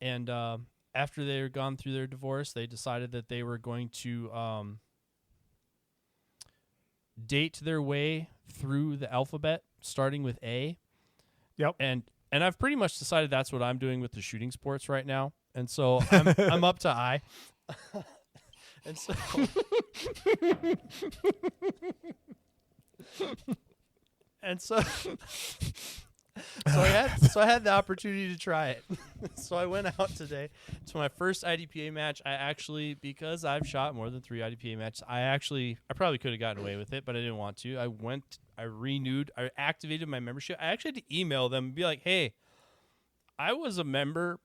and after they were gone through their divorce, they decided that they were going to date their way through the alphabet, starting with A. Yep. And I've pretty much decided that's what I'm doing with the shooting sports right now. And so I'm up to I. And so I had the opportunity to try it. So I went out today to my first IDPA match. I actually, because I've shot more than 3 IDPA matches, I probably could have gotten away with it, but I didn't want to. I activated my membership. I actually had to email them and be like, hey, I was a member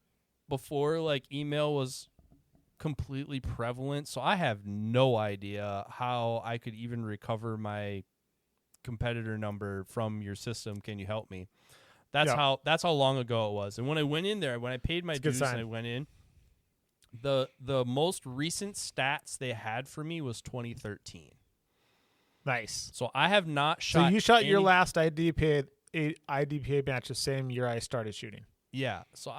before email was completely prevalent, so I have no idea how I could even recover my competitor number from your system. Can you help me? That's how long ago it was. And when I went in there, when I paid my dues and I went in, The most recent stats they had for me was 2013. Nice. So I have not shot. So you shot your last IDPA match the same year I started shooting. Yeah. So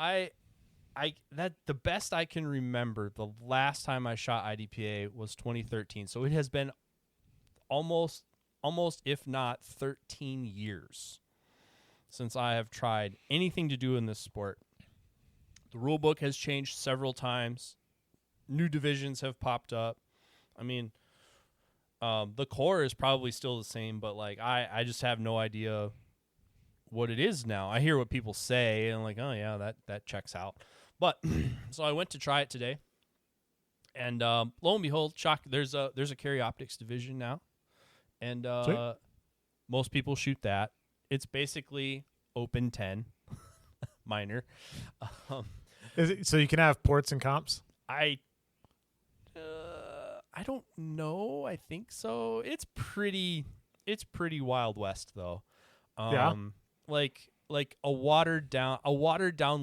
that the best I can remember, the last time I shot IDPA was 2013. So it has been almost if not 13 years since I have tried anything to do in this sport. The rule book has changed several times. New divisions have popped up. I mean, the core is probably still the same, but like I just have no idea what it is now. I hear what people say, and I'm like, oh yeah, that checks out. But so I went to try it today, and lo and behold, there's a carry optics division now, and most people shoot that. It's basically open 10, minor. Is it, so you can have ports and comps? I don't know. I think so. It's pretty Wild West though. Yeah. Like a watered down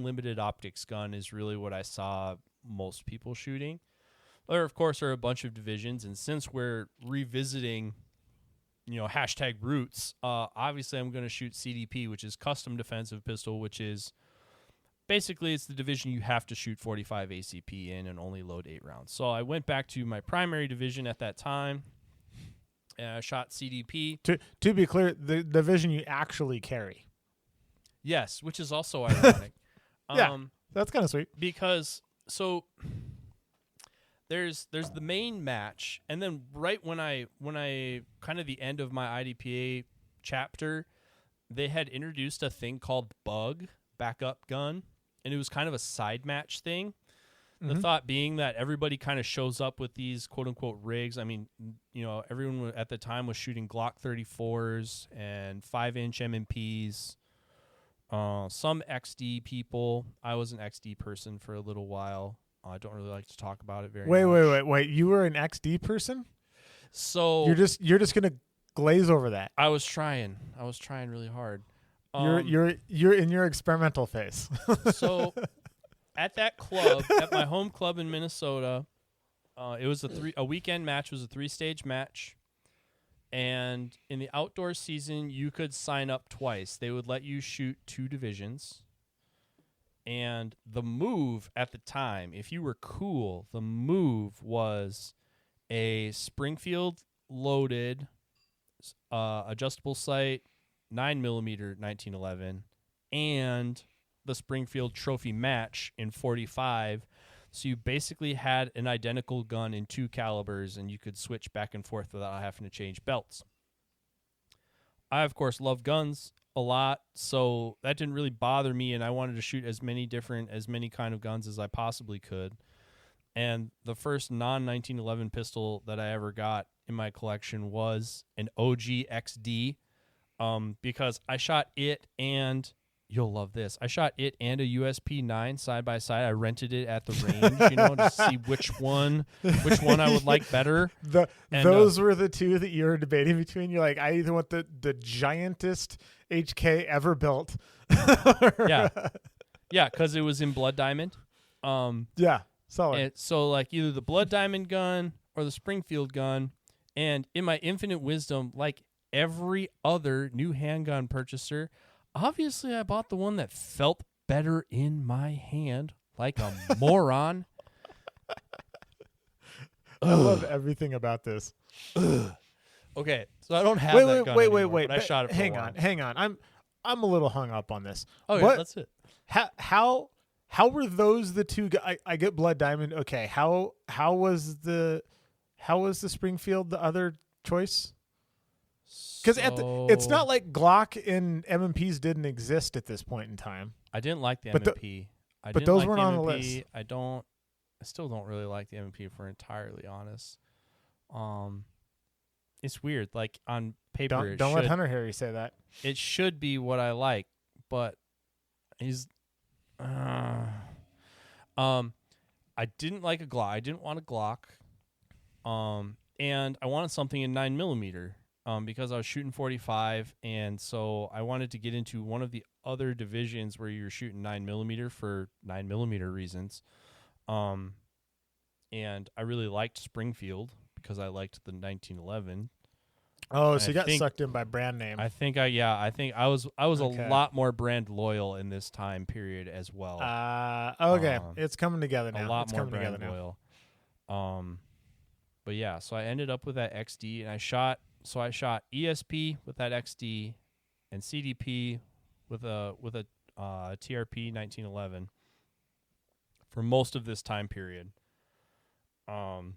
limited optics gun is really what I saw most people shooting. There of course are a bunch of divisions, and since we're revisiting, #roots, obviously I'm going to shoot CDP, which is custom defensive pistol, which is basically it's the division you have to shoot 45 ACP in and only load 8 rounds. So I went back to my primary division at that time, and I shot CDP. To be clear, the division you actually carry. Yes, which is also ironic. Yeah, that's kind of sweet. Because so there's the main match, and then right when I kind of the end of my IDPA chapter, they had introduced a thing called Bug backup gun, and it was kind of a side match thing. The thought being that everybody kind of shows up with these quote unquote rigs. I mean, everyone at the time was shooting Glock 34s and 5-inch MMPs. Some XD people. I was an XD person for a little while. I don't really like to talk about it very much. Wait. You were an XD person? So you're just gonna glaze over that. I was trying really hard. You're in your experimental phase. So at that club, at my home club in Minnesota, it was a weekend match. It was a 3-stage match. And in the outdoor season, you could sign up twice. They would let you shoot 2 divisions. And the move at the time, if you were cool, the move was a Springfield loaded adjustable sight 9mm 1911 and the Springfield trophy match in 45. So you basically had an identical gun in 2 calibers, and you could switch back and forth without having to change belts. I, of course, love guns a lot, so that didn't really bother me, and I wanted to shoot as many kind of guns as I possibly could. And the first non-1911 pistol that I ever got in my collection was an OG XD, because I shot it and... You'll love this. I shot it and a USP-9 side by side. I rented it at the range, to see which one I would like better. Those were the two that you were debating between. You're like, I either want the giantest HK ever built. Yeah, because it was in Blood Diamond. Yeah, solid. And so like either the Blood Diamond gun or the Springfield gun. And in my infinite wisdom, like every other new handgun purchaser, obviously, I bought the one that felt better in my hand, like a moron. I love everything about this. Okay, so I don't have that gun anymore, but I shot it for a while. Hang on. I'm a little hung up on this. Okay, that's it. How were those the two? I get Blood Diamond. Okay, how was the Springfield the other choice? Because it's not like Glock and MMPs didn't exist at this point in time. I didn't like the MMP. But those weren't on the list. I still don't really like the MMP, if we're entirely honest. It's weird. Like on paper, don't let Hunter Harry say that. It should be what I like, but he's. I didn't like a Glock. I didn't want a Glock. And I wanted something in 9mm. Because I was shooting 45, and so I wanted to get into one of the other divisions where you're shooting 9mm for 9mm reasons. and I really liked Springfield because I liked the 1911. Oh, And so you got sucked in by brand name. I think I was Okay. a lot more brand loyal in this time period as well. Okay. It's coming together now. A lot it's more coming together brand now. loyal. But yeah, so I ended up with that XD, and I shot ESP with that XD, and CDP with a TRP 1911 for most of this time period. And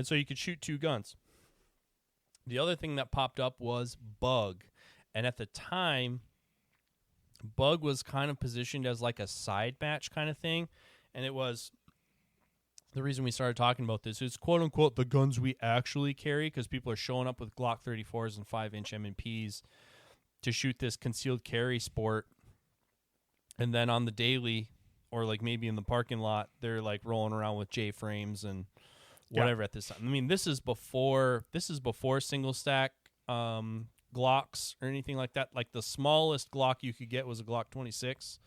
so you could shoot two guns. The other thing that popped up was Bug. And at the time, Bug was kind of positioned as like a side match kind of thing. And it was, the reason we started talking about this is quote unquote the guns we actually carry, because people are showing up with Glock 34s and 5-inch M&Ps to shoot this concealed carry sport. And then on the daily, or like maybe in the parking lot, they're like rolling around with J frames and whatever at this time. I mean, this is before single stack Glocks or anything like that. Like the smallest Glock you could get was a Glock 26.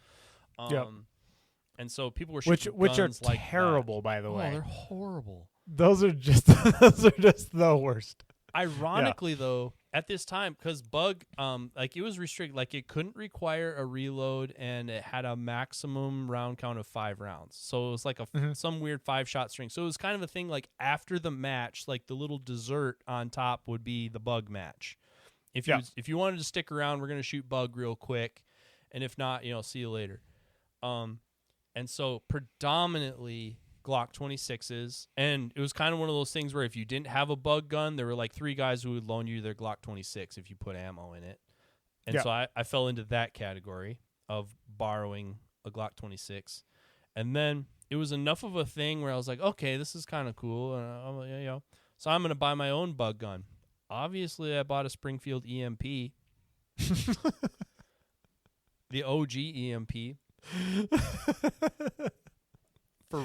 And so people were shooting which are guns like terrible, that. by the way. They're horrible. Those are just the worst. Ironically, though, at this time, because Bug, like it was restricted, like it couldn't require a reload, and it had a maximum round count of 5 rounds. So it was like some weird 5-shot string. So it was kind of a thing like after the match, like the little dessert on top would be the Bug match. If you wanted to stick around, we're gonna shoot Bug real quick, and if not, see you later. And so predominantly Glock 26s, and it was kind of one of those things where if you didn't have a Bug gun, there were like 3 guys who would loan you their Glock 26 if you put ammo in it. And so I fell into that category of borrowing a Glock 26. And then it was enough of a thing where I was like, okay, this is kind of cool. So I'm going to buy my own Bug gun. Obviously, I bought a Springfield EMP, the OG EMP. For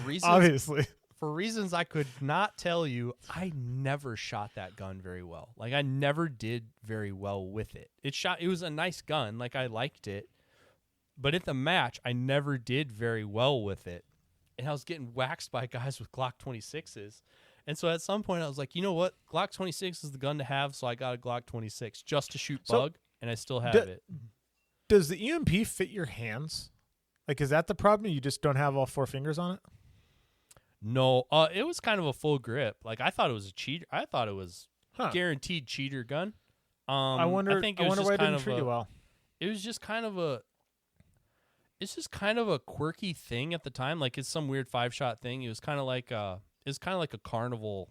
reasons I could not tell you, I never shot that gun very well. Like I never did very well with it. It was a nice gun, like I liked it. But at the match, I never did very well with it. And I was getting waxed by guys with Glock 26s. And so at some point I was like, you know what? Glock 26 is the gun to have, so I got a Glock 26 just to shoot Bug, and I still have it. Does the EMP fit your hands? Like, is that the problem? You just don't have all 4 fingers on it? No, it was kind of a full grip. Like I thought it was a cheater. I thought it was guaranteed cheater gun. I wonder why it didn't treat you well. It was just kind of a. It's just kind of a quirky thing at the time. Like it's some weird 5-shot thing. It was kind of like a carnival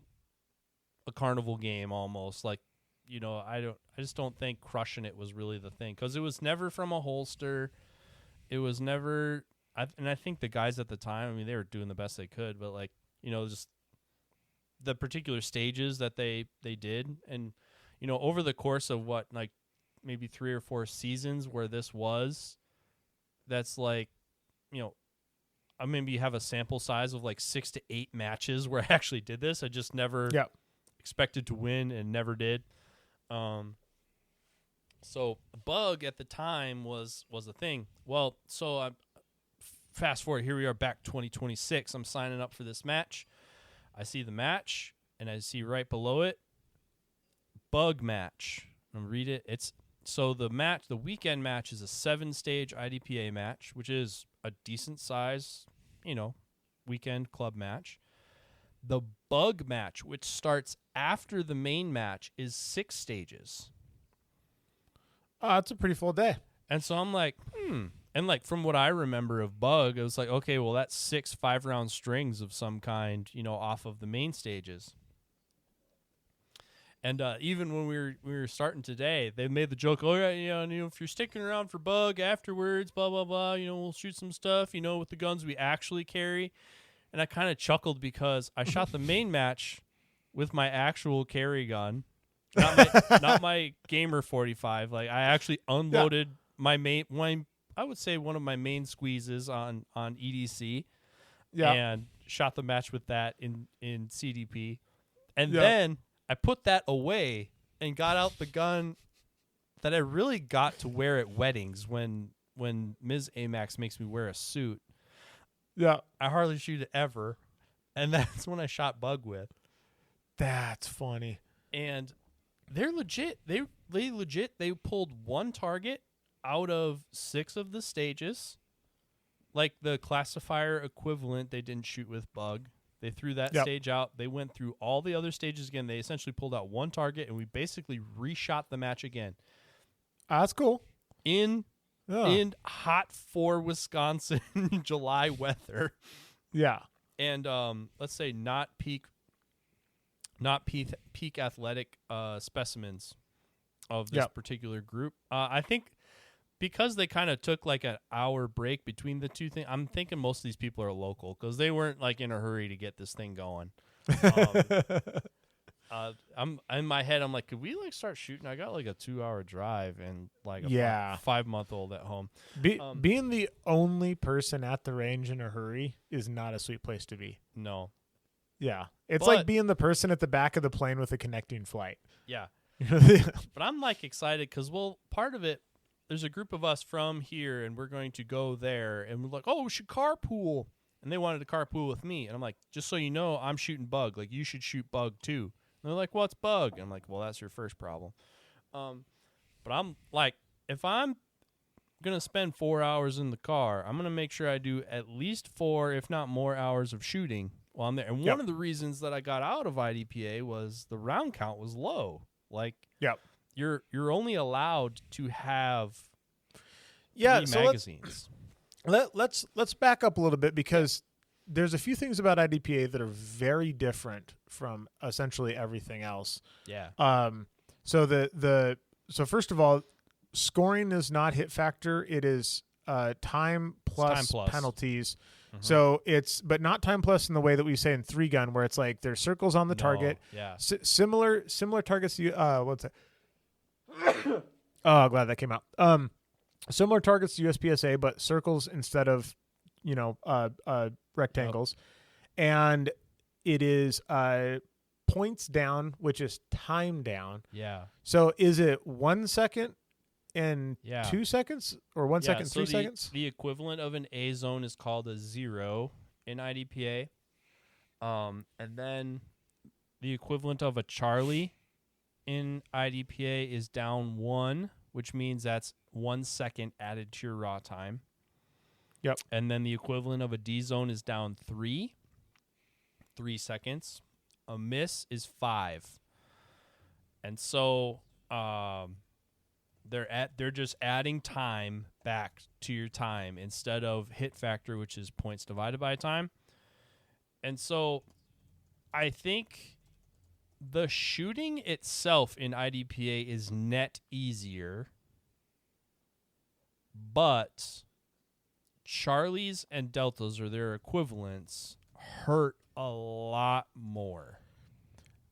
game almost. Like I just don't think crushing it was really the thing, because it was never from a holster. It was never. I think the guys at the time, I mean, they were doing the best they could, but like, just the particular stages that they did. And, over the course of what, like maybe 3 or 4 seasons where this was, that's like, I maybe have a sample size of like 6 to 8 matches where I actually did this. I just never expected to win and never did. So Bug at the time was a thing. Well, so I fast forward, here we are back 2026. I'm signing up for this match. I see the match, and I see right below it, Bug match. I'm read it. It's so the weekend match is a 7-stage IDPA match, which is a decent size, weekend club match. The Bug match, which starts after the main match, is 6 stages. Oh, it's a pretty full day. And so I'm like, And like from what I remember of Bug, it was like, okay, well that's 6 5-round strings of some kind, off of the main stages. And even when we were starting today, they made the joke, oh yeah, if you're sticking around for Bug afterwards, blah blah blah, we'll shoot some stuff, with the guns we actually carry. And I kind of chuckled because I shot the main match with my actual carry gun, not my gamer 45. Like I actually unloaded my main one. I would say one of my main squeezes on EDC, and shot the match with that in CDP, and then I put that away and got out the gun that I really got to wear at weddings when Ms. Amax makes me wear a suit. Yeah, I hardly shoot it ever, And that's when I shot bug with. That's funny. And they're legit. They pulled one target out of 6 of the stages. Like the classifier equivalent, they didn't shoot with bug. They threw that stage out. They went through all the other stages again. They essentially pulled out one target, and we basically reshot the match again. That's cool. In hot for Wisconsin July weather. Yeah. And let's say not peak athletic specimens of this particular group. I think because they kind of took like an hour break between the two things, I'm thinking most of these people are local because they weren't like in a hurry to get this thing going. I'm in my head. I'm like, could we like start shooting? I got like a 2-hour drive and like a 5-month-old at home. Being the only person at the range in a hurry is not a sweet place to be. No. Yeah. It's like being the person at the back of the plane with a connecting flight. Yeah. But I'm like excited because, well, part of it, there's a group of us from here and we're going to go there and we're like, oh, we should carpool. And they wanted to carpool with me. And I'm like, just so you know, I'm shooting bug. Like, you should shoot bug too. And they're like, what's bug? And I'm like, well, that's your first problem. But I'm like, if I'm going to spend 4 hours in the car, I'm going to make sure I do at least 4, if not more, hours of shooting while I'm there. And one of the reasons that I got out of IDPA was the round count was low. Like, you're only allowed to have 3 magazines. Let's back up a little bit because there's a few things about IDPA that are very different from essentially everything else. Yeah. So first of all, scoring is not hit factor. It is time plus penalties. Mm-hmm. So but not time plus in the way that we say in 3-gun, where it's like there's circles on the target. Yeah. Similar targets. What's that? Oh, glad that came out. Similar targets to USPSA, but circles instead of, rectangles. Yep. And it is points down, which is time down. Yeah. So is it 1 second and 2 seconds or 1 second, 3 seconds? The equivalent of an A zone is called a 0 in IDPA. And then the equivalent of a Charlie in IDPA is down 1, which means that's 1 second added to your raw time. Yep. And then the equivalent of a D zone is down 3 seconds. A miss is 5. And so they're just adding time back to your time instead of hit factor, which is points divided by time. And so I think the shooting itself in IDPA is net easier, but Charlies and Deltas, or their equivalents, hurt a lot more.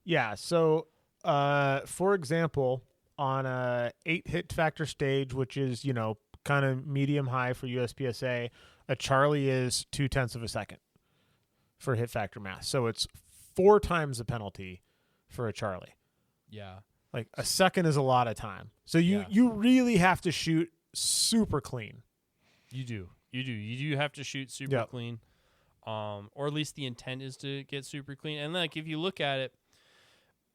Yeah, so for example, on a 8 hit factor stage, which is, kind of medium high for USPSA, a Charlie is 0.2 of a second for hit factor mass. So it's 4 times the penalty for a Charlie. Yeah. Like a second is a lot of time. So you really have to shoot super clean. You do have to shoot super clean. Or at least the intent is to get super clean. And like if you look at it,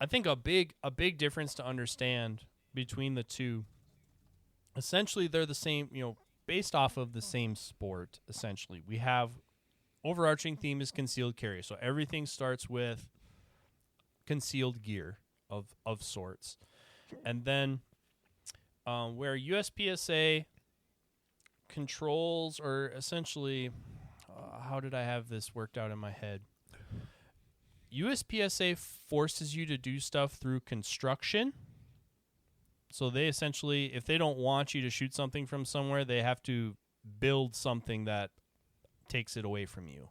I think a big difference to understand between the two, essentially they're the same, based off of the same sport, essentially. We have overarching theme is concealed carry. So everything starts with concealed gear of sorts. And then where USPSA controls, or essentially, how did I have this worked out in my head? USPSA forces you to do stuff through construction. So they essentially, if they don't want you to shoot something from somewhere, they have to build something that takes it away from you,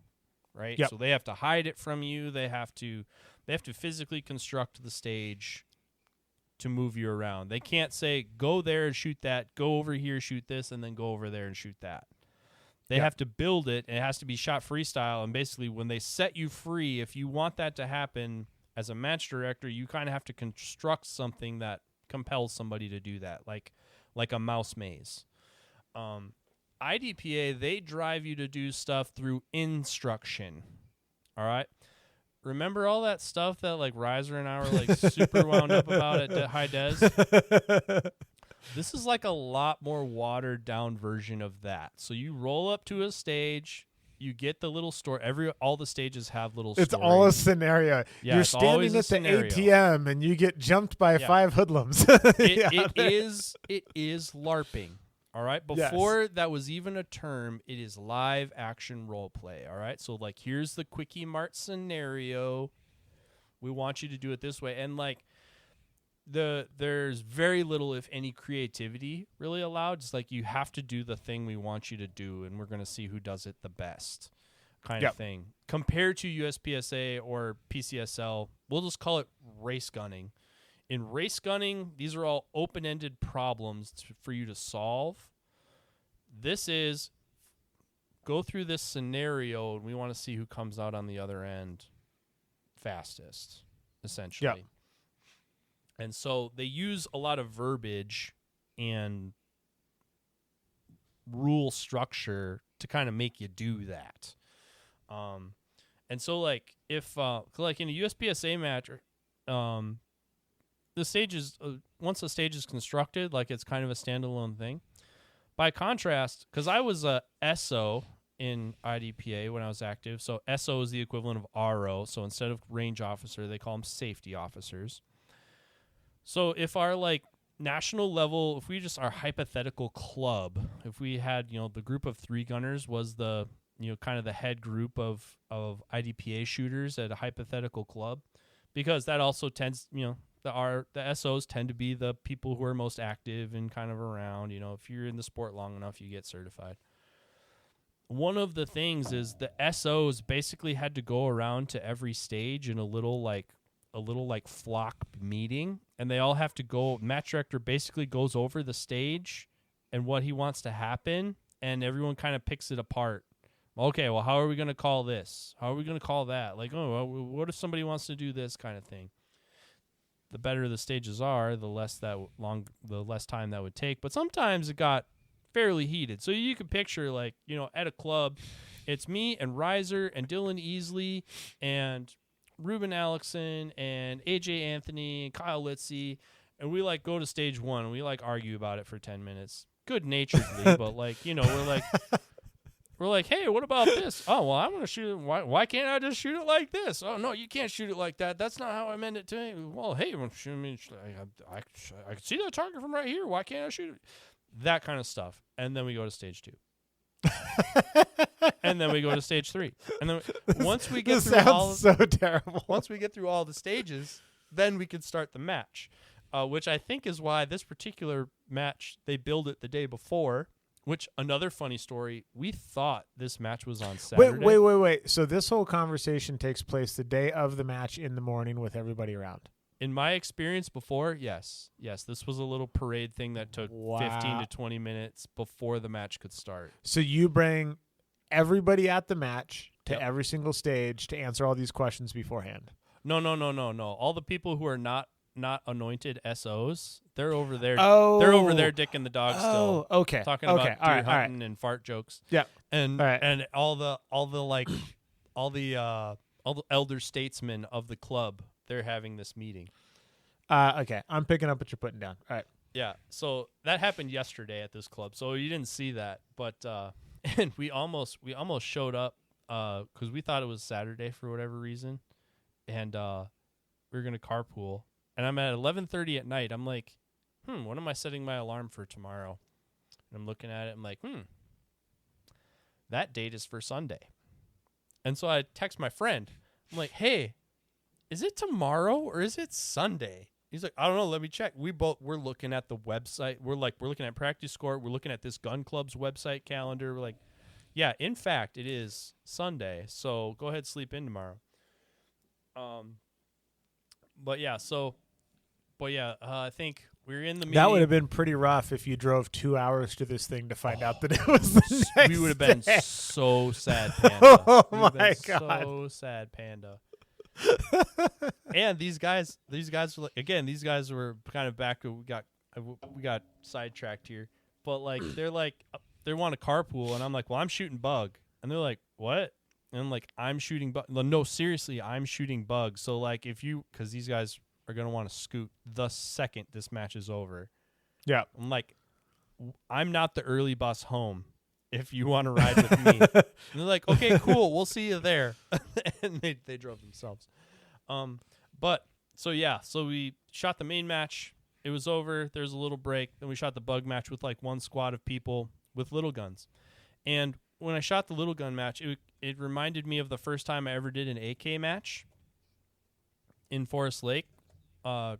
right? Yep. So they have to hide it from you. They have to physically construct the stage to move you around. They can't say, go there and shoot that, go over here, shoot this, and then go over there and shoot that. They have to build it, and it has to be shot freestyle, and basically when they set you free, if you want that to happen as a match director, you kind of have to construct something that compels somebody to do that, like a mouse maze. IDPA, they drive you to do stuff through instruction, all right? remember all that stuff that like Riser and I were like super wound up about at High Des? This is like a lot more watered down version of that. So you roll up to a stage, you get the little story. All the stages have little stories. It's all a scenario. Yeah, You're standing at the ATM and you get jumped by 5 hoodlums. It is LARPing. All right. Before that was even a term, it is live action role play. All right. So like, here's the Quickie Mart scenario. We want you to do it this way. And like there's very little, if any, creativity really allowed. It's like you have to do the thing we want you to do, and we're going to see who does it the best kind of thing. Compared to USPSA or PCSL, we'll just call it race gunning. In race gunning, these are all open-ended problems for you to solve. This is go through this scenario, and we want to see who comes out on the other end fastest, essentially. Yep. And so they use a lot of verbiage and rule structure to kind of make you do that. And so, like, if like in a USPSA match, the stage is once the stage is constructed, like it's kind of a standalone thing. By contrast, because I was a SO in IDPA when I was active, so SO is the equivalent of RO. So instead of range officer, they call them safety officers. So if our like national level, if we just our hypothetical club, if we had the group of 3 gunners was the kind of the head group of IDPA shooters at a hypothetical club, because that also tends the SOs tend to be the people who are most active and kind of around. If you're in the sport long enough, you get certified. One of the things is the SOs basically had to go around to every stage in a little flock meeting, and they all have to go. Match director basically goes over the stage and what he wants to happen, and everyone kind of picks it apart. Okay, well, how are we going to call this? How are we going to call that? Like, well, what if somebody wants to do this kind of thing? The better the stages are, the less time that would take. But sometimes it got fairly heated. So you can picture, like, at a club, it's me and Riser and Dylan Easley and Ruben Alexson and AJ Anthony and Kyle Litzy, and we like go to stage 1 and we like argue about it for 10 minutes, good naturedly, but like we're like, hey, what about this? Oh, well, I'm gonna shoot it. Why can't I just shoot it like this? Oh no, you can't shoot it like that. That's not how I meant it to. Well, hey, I can see that target from right here. Why can't I shoot it? That kind of stuff, and then we go to stage 2. And then we go to stage 3. And then once we get through once we get through all the stages, then we can start the match, which I think is why this particular match, they billed it the day before, which another funny story, we thought this match was on Saturday. Wait. So this whole conversation takes place the day of the match in the morning with everybody around. In my experience before, yes, this was a little parade thing that took 15 to 20 minutes before the match could start. So you bring everybody at the match to every single stage to answer all these questions beforehand. No. All the people who are not anointed SOs, they're over there. Oh. They're over there dicking the dog still. Oh, okay. Talking about deer hunting and fart jokes. Yeah. And all the elder statesmen of the club, they're having this meeting. Okay. I'm picking up what you're putting down. All right. Yeah. So that happened yesterday at this club. So you didn't see that, but and we almost showed up because we thought it was Saturday for whatever reason, and we were gonna carpool. And I'm at 11:30 at night. I'm like, when am I setting my alarm for tomorrow? And I'm looking at it. I'm like, that date is for Sunday. And so I text my friend. I'm like, hey, is it tomorrow or is it Sunday? He's like, I don't know. Let me check. We're looking at the website. We're looking at Practice Court. We're looking at this gun club's website calendar. We're like, yeah, in fact, it is Sunday. So go ahead, sleep in tomorrow. I think we're in the meeting. That would have been pretty rough if you drove 2 hours to this thing to find out that it was the next We would have been day. so sad, Panda. Oh my God. So sad, Panda. And these guys were like, again, these guys were kind of back. We got sidetracked here, but like they want a carpool, and I'm like, well, I'm shooting bug, and they're like, what? And like, I'm shooting no, seriously, I'm shooting bugs. So like, because these guys are gonna want to scoot the second this match is over. Yeah. I'm like, I'm not the early bus home if you want to ride with me. And they're like, okay, cool, we'll see you there. And they drove themselves. So we shot the main match. It was over. There's a little break. Then we shot the bug match with like one squad of people with little guns. And when I shot the little gun match, it reminded me of the first time I ever did an AK match in Forest Lake 10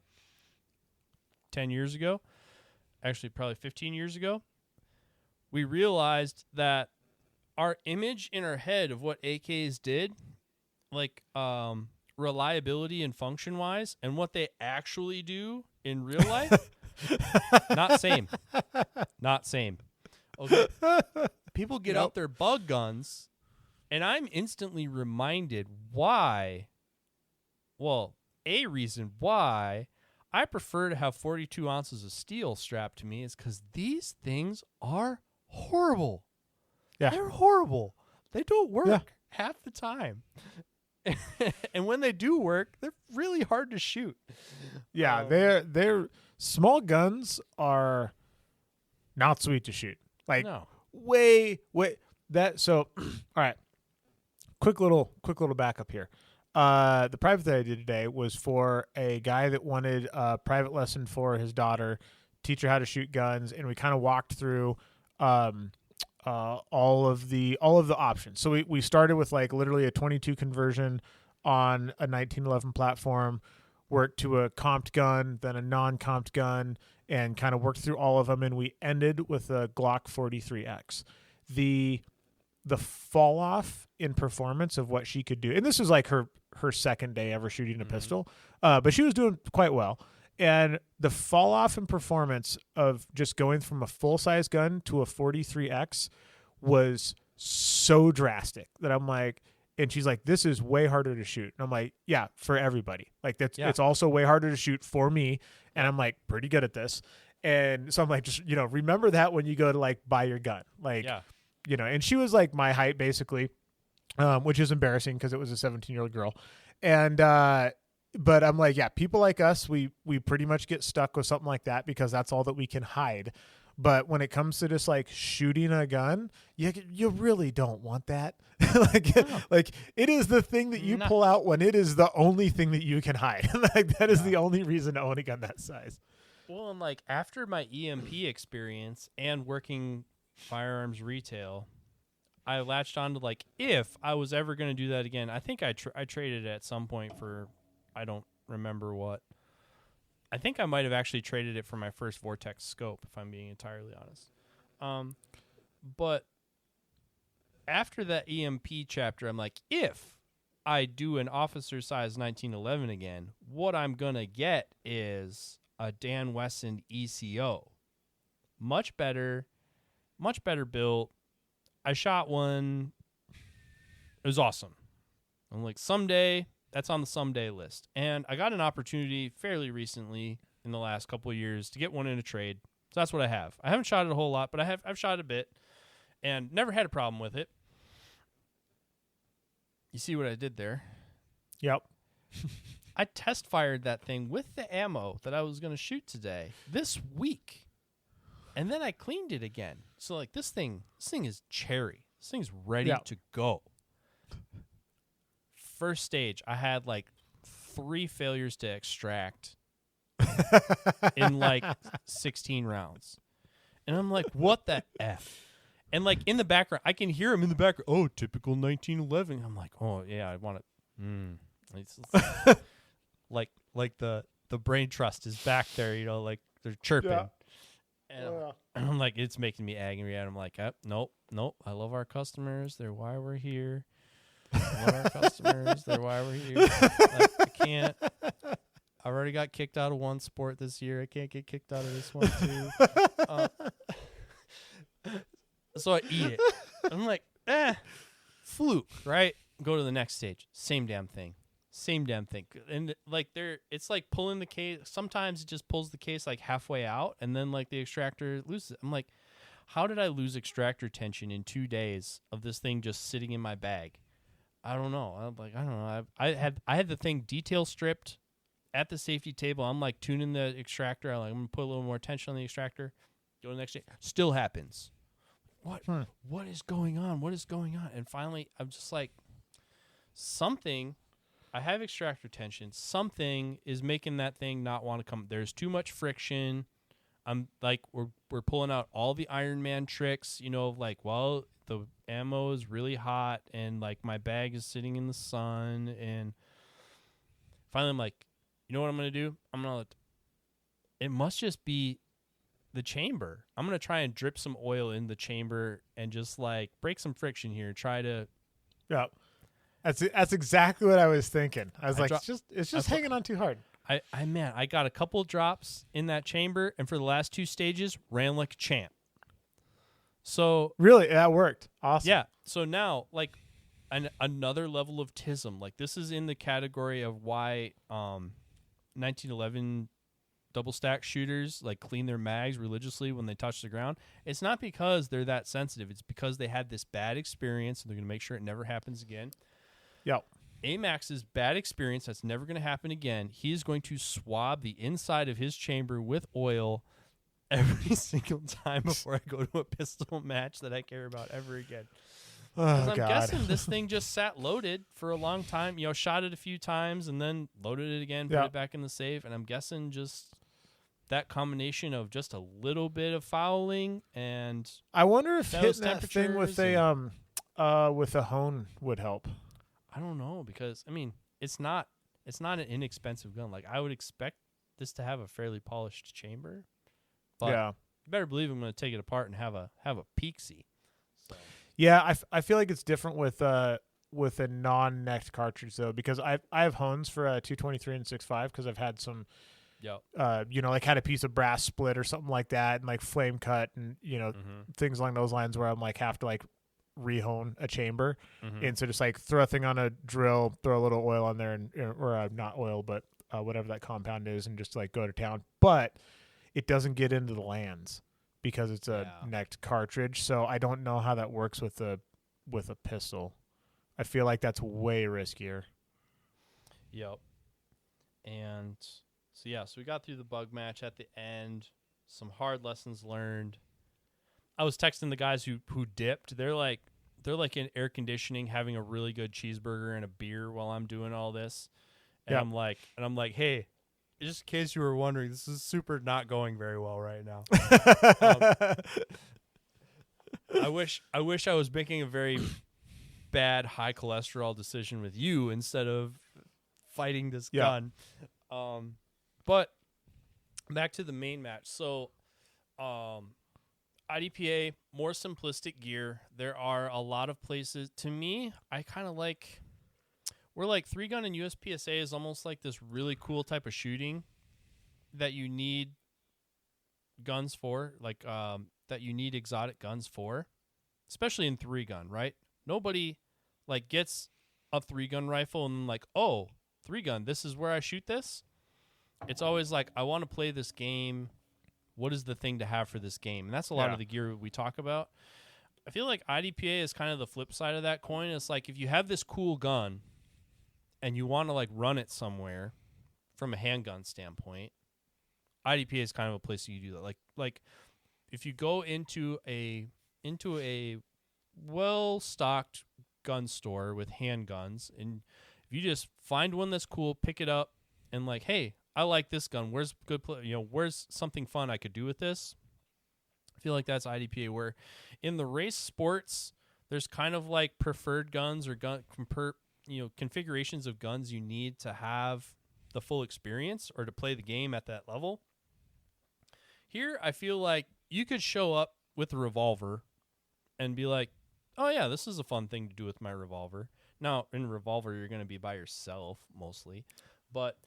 years ago. Actually, probably 15 years ago. We realized that our image in our head of what AKs did, like reliability and function-wise, and what they actually do in real life, not same. Not same. Okay. People get out their bug guns, and I'm instantly reminded why. Well, a reason why I prefer to have 42 ounces of steel strapped to me is because these things are horrible. Yeah. They're horrible. They don't work half the time. And when they do work, they're really hard to shoot. Yeah, they're small guns are not sweet to shoot. Like way that. So all right, quick little backup here. The private that I did today was for a guy that wanted a private lesson for his daughter, teach her how to shoot guns, and we kind of walked through all of the options. So we started with like literally a 22 conversion on a 1911 platform, worked to a comped gun, then a non-comped gun, and kind of worked through all of them. And we ended with a Glock 43X. The fall off in performance of what she could do, and this was like her second day ever shooting a pistol, but she was doing quite well. And the fall off in performance of just going from a full size gun to a 43X was so drastic that I'm like, and she's like, this is way harder to shoot. And I'm like, yeah, for everybody. Like it's also way harder to shoot for me. And I'm like pretty good at this. And so I'm like, just, remember that when you go to like buy your gun, like, and she was like my height basically, which is embarrassing because it was a 17-year-old girl. And, but I'm like, yeah, people like us, we pretty much get stuck with something like that because that's all that we can hide. But when it comes to just like shooting a gun, you really don't want that. like it is the thing that you pull out when it is the only thing that you can hide. Like that is the only reason to own a gun that size. Well, and like after my EMP experience and working firearms retail, I latched on to like, if I was ever going to do that again, I think I traded it at some point for, I don't remember what. I think I might have actually traded it for my first Vortex scope, if I'm being entirely honest. But after that EMP chapter, I'm like, if I do an officer size 1911 again, what I'm going to get is a Dan Wesson ECO. Much better built. I shot one. It was awesome. I'm like, someday, that's on the someday list. And I got an opportunity fairly recently in the last couple of years to get one in a trade. So that's what I have. I haven't shot it a whole lot, but I've shot a bit and never had a problem with it. You see what I did there? Yep. I test fired that thing with the ammo that I was going to shoot today this week. And then I cleaned it again. So like this thing is cherry. This thing's ready to go. First stage, I had like 3 failures to extract in like 16 rounds. And I'm like, what the F? And like in the background, I can hear him in the background. Oh, typical 1911. I'm like, oh yeah, I want it. It's like the brain trust is back there, like they're chirping. Yeah. And I'm like, it's making me angry. And I'm like, nope. I love our customers. They're why we're here. I love our customers. They're why we're here. Like, I can't. I already got kicked out of one sport this year. I can't get kicked out of this one too. So I eat it. I'm like, fluke, right? Go to the next stage. Same damn thing. And like it's like pulling the case. Sometimes it just pulls the case like halfway out, and then like the extractor loses it. I'm like, how did I lose extractor tension in 2 days of this thing just sitting in my bag? I don't know. I don't know. I had the thing detail stripped at the safety table. I'm like tuning the extractor. I'm gonna put a little more tension on the extractor. Go to the next day. Still happens. What is going on? What is going on? And finally, I'm just like, something. I have extractor tension. Something is making that thing not want to come. There's too much friction. I'm like, we're pulling out all the Iron Man tricks. Like, well, the ammo is really hot, and like my bag is sitting in the sun. And finally, I'm like, you know what I'm gonna do? It must just be the chamber. I'm gonna try and drip some oil in the chamber and just like break some friction here. Try to. Yeah, that's exactly what I was thinking. I was it's just hanging on too hard. I got a couple drops in that chamber, and for the last 2 stages, ran like a champ. So really, that worked. Awesome. Yeah. So now, like, another level of TISM. Like, this is in the category of why 1911 double stack shooters like clean their mags religiously when they touch the ground. It's not because they're that sensitive. It's because they had this bad experience, and they're going to make sure it never happens again. Yep. Amax's bad experience, that's never going to happen again. He is going to swab the inside of his chamber with oil every single time before I go to a pistol match that I care about ever again. I'm guessing this thing just sat loaded for a long time, shot it a few times and then loaded it again, put it back in the safe. And I'm guessing just that combination of just a little bit of fouling and I wonder if hitting that thing with a hone would help. I don't know, because I mean, it's not an inexpensive gun. Like, I would expect this to have a fairly polished chamber. But you better believe I'm going to take it apart and have a peek-see. So. Yeah, I feel like it's different with a non-necked cartridge though, because I have hones for a 223 and 6.5 because I've had some, like had a piece of brass split or something like that, and like flame cut and things along those lines where I'm like have to like rehone a chamber, and so just like throw a thing on a drill, throw a little oil on there, and or not oil, but whatever that compound is, and just like go to town. But it doesn't get into the lands because it's a necked cartridge, so I don't know how that works with a pistol. I feel like that's way riskier. Yep. And so we got through the bug match at the end. Some hard lessons learned. I was texting the guys who dipped. They're like in air conditioning, having a really good cheeseburger and a beer while I'm doing all this. And I'm like, hey, just in case you were wondering, this is super not going very well right now. I wish I was making a very bad high cholesterol decision with you instead of fighting this gun. But back to the main match. So, IDPA, more simplistic gear. There are a lot of places. To me, I kind of like. We're like 3-gun and USPSA is almost like this really cool type of shooting that you need guns for, like that you need exotic guns for, especially in 3-gun, right? Nobody like gets a 3-gun rifle and like, oh, 3-gun, this is where I shoot this. It's always like, I want to play this game. What is the thing to have for this game? And that's a lot of the gear we talk about. I feel like IDPA is kind of the flip side of that coin. It's like if you have this cool gun and you want to like run it somewhere from a handgun standpoint, IDPA is kind of a place you do that. Like if you go into a well-stocked gun store with handguns, and if you just find one that's cool, pick it up, and like, hey, I like this gun. Where's where's something fun I could do with this? I feel like that's IDPA. Where in the race sports, there's kind of like preferred guns or configurations of guns you need to have the full experience or to play the game at that level. Here, I feel like you could show up with a revolver and be like, oh yeah, this is a fun thing to do with my revolver. Now, in revolver, you're going to be by yourself mostly, but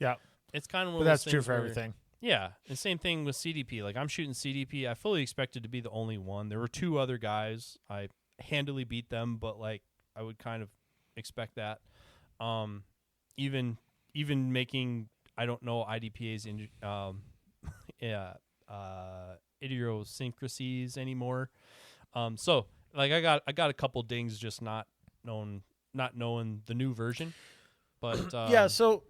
it's kind of one of those things. But that's true for everything. Yeah, and same thing with CDP. Like, I'm shooting CDP. I fully expected to be the only one. There were 2 other guys. I handily beat them, but like I would kind of expect that. Even making, I don't know, IDPA's idiosyncrasies anymore. So like I got a couple dings just not knowing not knowing the new version. But yeah, so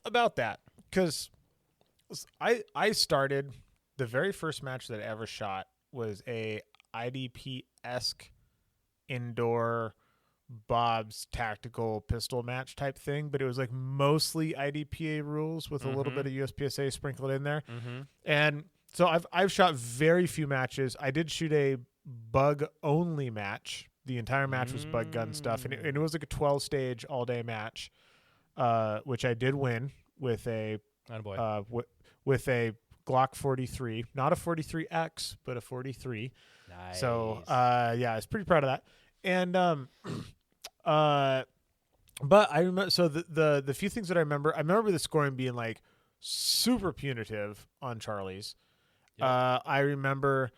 about that, because I started the very first match that I ever shot was a IDP-esque indoor Bob's tactical pistol match type thing, but it was like mostly IDPA rules with a little bit of USPSA sprinkled in there. And so I've shot very few matches. I did shoot a bug only match. The entire match was bug gun stuff, and it was like a 12-stage all-day match, which I did win with a with a Glock 43, not a 43X, but a 43. Nice. So yeah, I was pretty proud of that. And but I remember, so the few things that I remember the scoring being like super punitive on Charlie's. Yep. I remember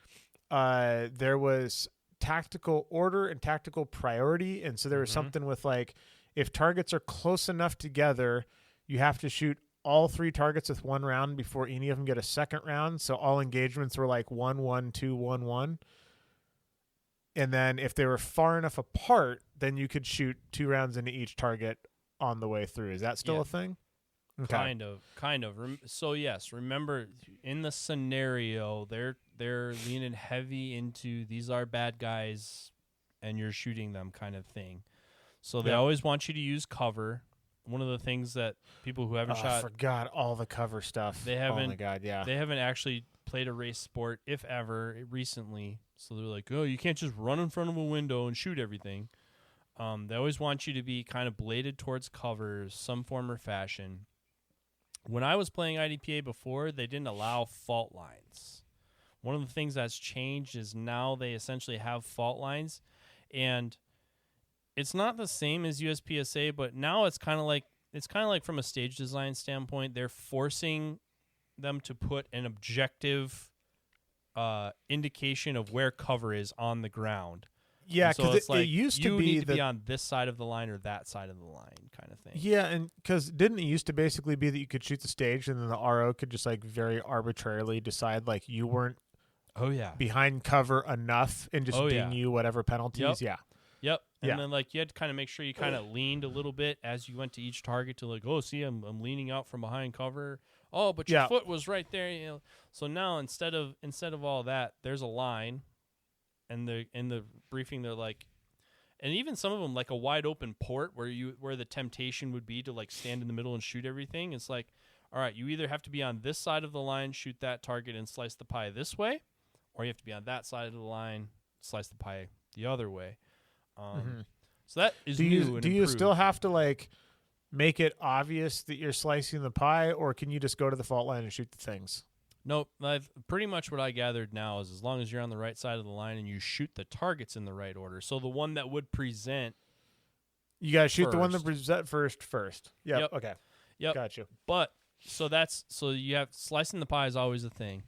there was tactical order and tactical priority, and so there was something with like, if targets are close enough together, you have to shoot all 3 targets with 1 round before any of them get a second round. So all engagements were like 1-1, 2-1-1. And then if they were far enough apart, then you could shoot 2 rounds into each target on the way through. Is that still a thing? Okay. Kind of. So yes, remember in the scenario, they're leaning heavy into these are bad guys, and you're shooting them kind of thing. So they always want you to use cover. One of the things that people who haven't shot, I forgot all the cover stuff. They haven't. Oh my god, yeah. They haven't actually played a race sport, if ever, recently. So they're like, oh, you can't just run in front of a window and shoot everything. They always want you to be kind of bladed towards covers, some form or fashion. When I was playing IDPA before, they didn't allow fault lines. One of the things that's changed is now they essentially have fault lines, and it's not the same as USPSA, but now it's kind of like from a stage design standpoint, they're forcing them to put an objective indication of where cover is on the ground. Yeah, because so it used to be you need to be on this side of the line or that side of the line kind of thing. Yeah, and because didn't it used to basically be that you could shoot the stage and then the RO could just like very arbitrarily decide like you weren't behind cover enough and just ding you whatever penalties? Yep. And then like you had to kind of make sure you kind of leaned a little bit as you went to each target to like, oh, see, I'm leaning out from behind cover. Oh, but your foot was right there. You know. So now instead of all that, there's a line. And in the briefing, they're like, and even some of them like a wide open port where the temptation would be to like stand in the middle and shoot everything. It's like, all right, you either have to be on this side of the line, shoot that target, and slice the pie this way, or you have to be on that side of the line, slice the pie the other way. So that is new. Do you still have to like make it obvious that you're slicing the pie, or can you just go to the fault line and shoot the things? Nope. Pretty much what I gathered now is as long as you're on the right side of the line and you shoot the targets in the right order. So the one that would present, you gotta shoot the one that present first. Yep. Okay. Yep. Got you. But so you have slicing the pie is always a thing.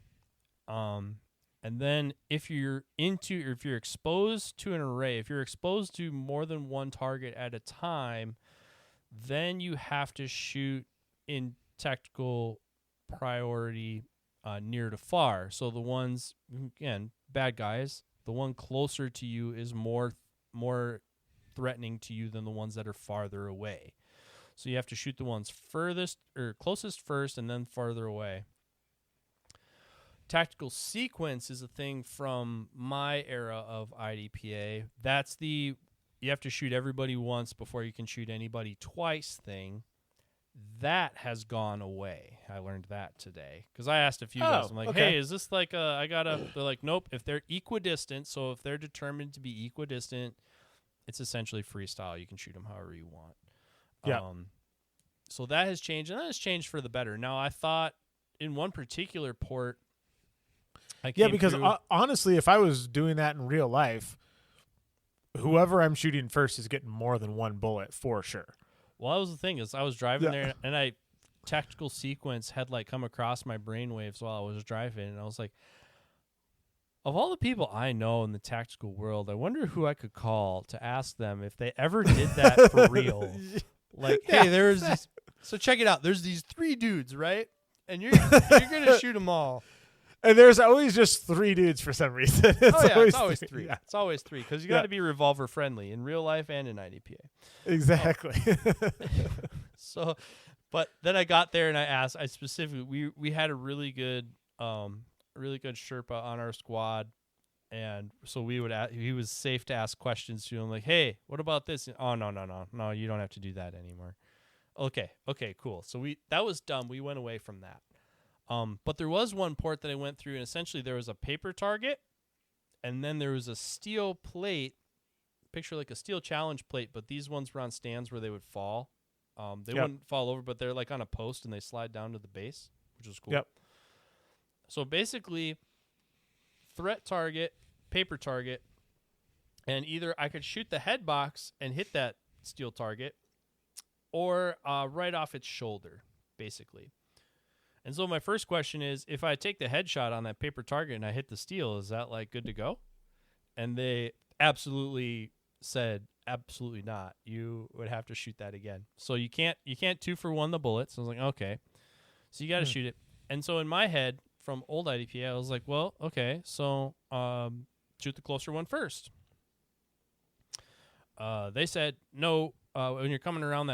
And then if you're exposed to an array, if you're exposed to more than one target at a time, then you have to shoot in tactical priority near to far. So the ones, again, bad guys, the one closer to you is more threatening to you than the ones that are farther away. So you have to shoot the ones furthest or closest first and then farther away. Tactical sequence is a thing from my era of IDPA. That's you have to shoot everybody once before you can shoot anybody twice thing. That has gone away. I learned that today because I asked a few guys. I'm like, hey, is this like they're like, nope. If they're equidistant, so if they're determined to be equidistant, it's essentially freestyle. You can shoot them however you want. Yeah. So that has changed, and that has changed for the better. Now, I thought in one particular port, because honestly, if I was doing that in real life, whoever I'm shooting first is getting more than one bullet for sure. Well, that was the thing is I was driving there and tactical sequence had like come across my brainwaves while I was driving, and I was like, of all the people I know in the tactical world, I wonder who I could call to ask them if they ever did that for real. Like, hey, there's this. So check it out. There's these 3 dudes, right? And you're gonna shoot them all. And there's always just 3 dudes for some reason. It's always three. Yeah. It's always 3 because you got to be revolver friendly in real life and in IDPA. Exactly. So, but then I got there and I specifically we had a really good Sherpa on our squad, and so he was safe to ask questions to him like, hey, what about this? Oh no, you don't have to do that anymore. Okay, cool. So that was dumb. We went away from that. But there was one port that I went through, and essentially there was a paper target, and then there was a steel plate, picture like a steel challenge plate, but these ones were on stands where they would fall. They wouldn't fall over, but they're like on a post, and they slide down to the base, which was cool. Yep. So basically, threat target, paper target, and either I could shoot the head box and hit that steel target, or right off its shoulder, basically. And so my first question is, if I take the headshot on that paper target and I hit the steel, is that like good to go? And they absolutely said, absolutely not. You would have to shoot that again. So you can't 2-for-1 the bullets. So I was like, okay. So you got to shoot it. And so in my head, from old IDPA, I was like, well, okay, so shoot the closer one first. They said, no, when you're coming around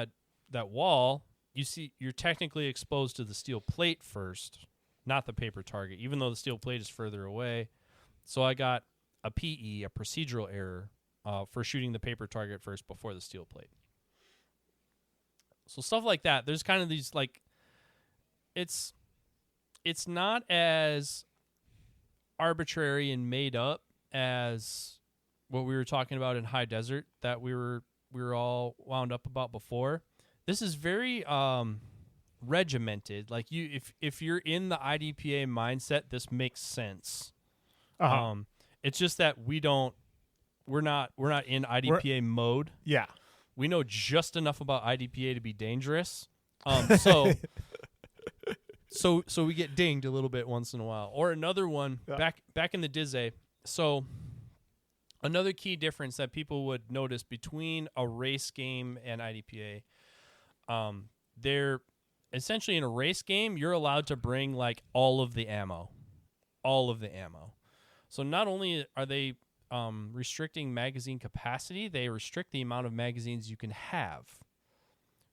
that wall, you're technically exposed to the steel plate first, not the paper target, even though the steel plate is further away. So I got a PE, a procedural error, for shooting the paper target first before the steel plate. So stuff like that. There's kind of these, like, it's not as arbitrary and made up as what we were talking about in High Desert that we were all wound up about before. This is very regimented. Like if you're in the IDPA mindset, this makes sense. Uh-huh. It's just that we're not in IDPA mode. Yeah. We know just enough about IDPA to be dangerous. So we get dinged a little bit once in a while. Or another one, back in the Dizzy. So another key difference that people would notice between a race game and IDPA, they're essentially in a race game, you're allowed to bring like all of the ammo. So not only are they restricting magazine capacity, they restrict the amount of magazines you can have.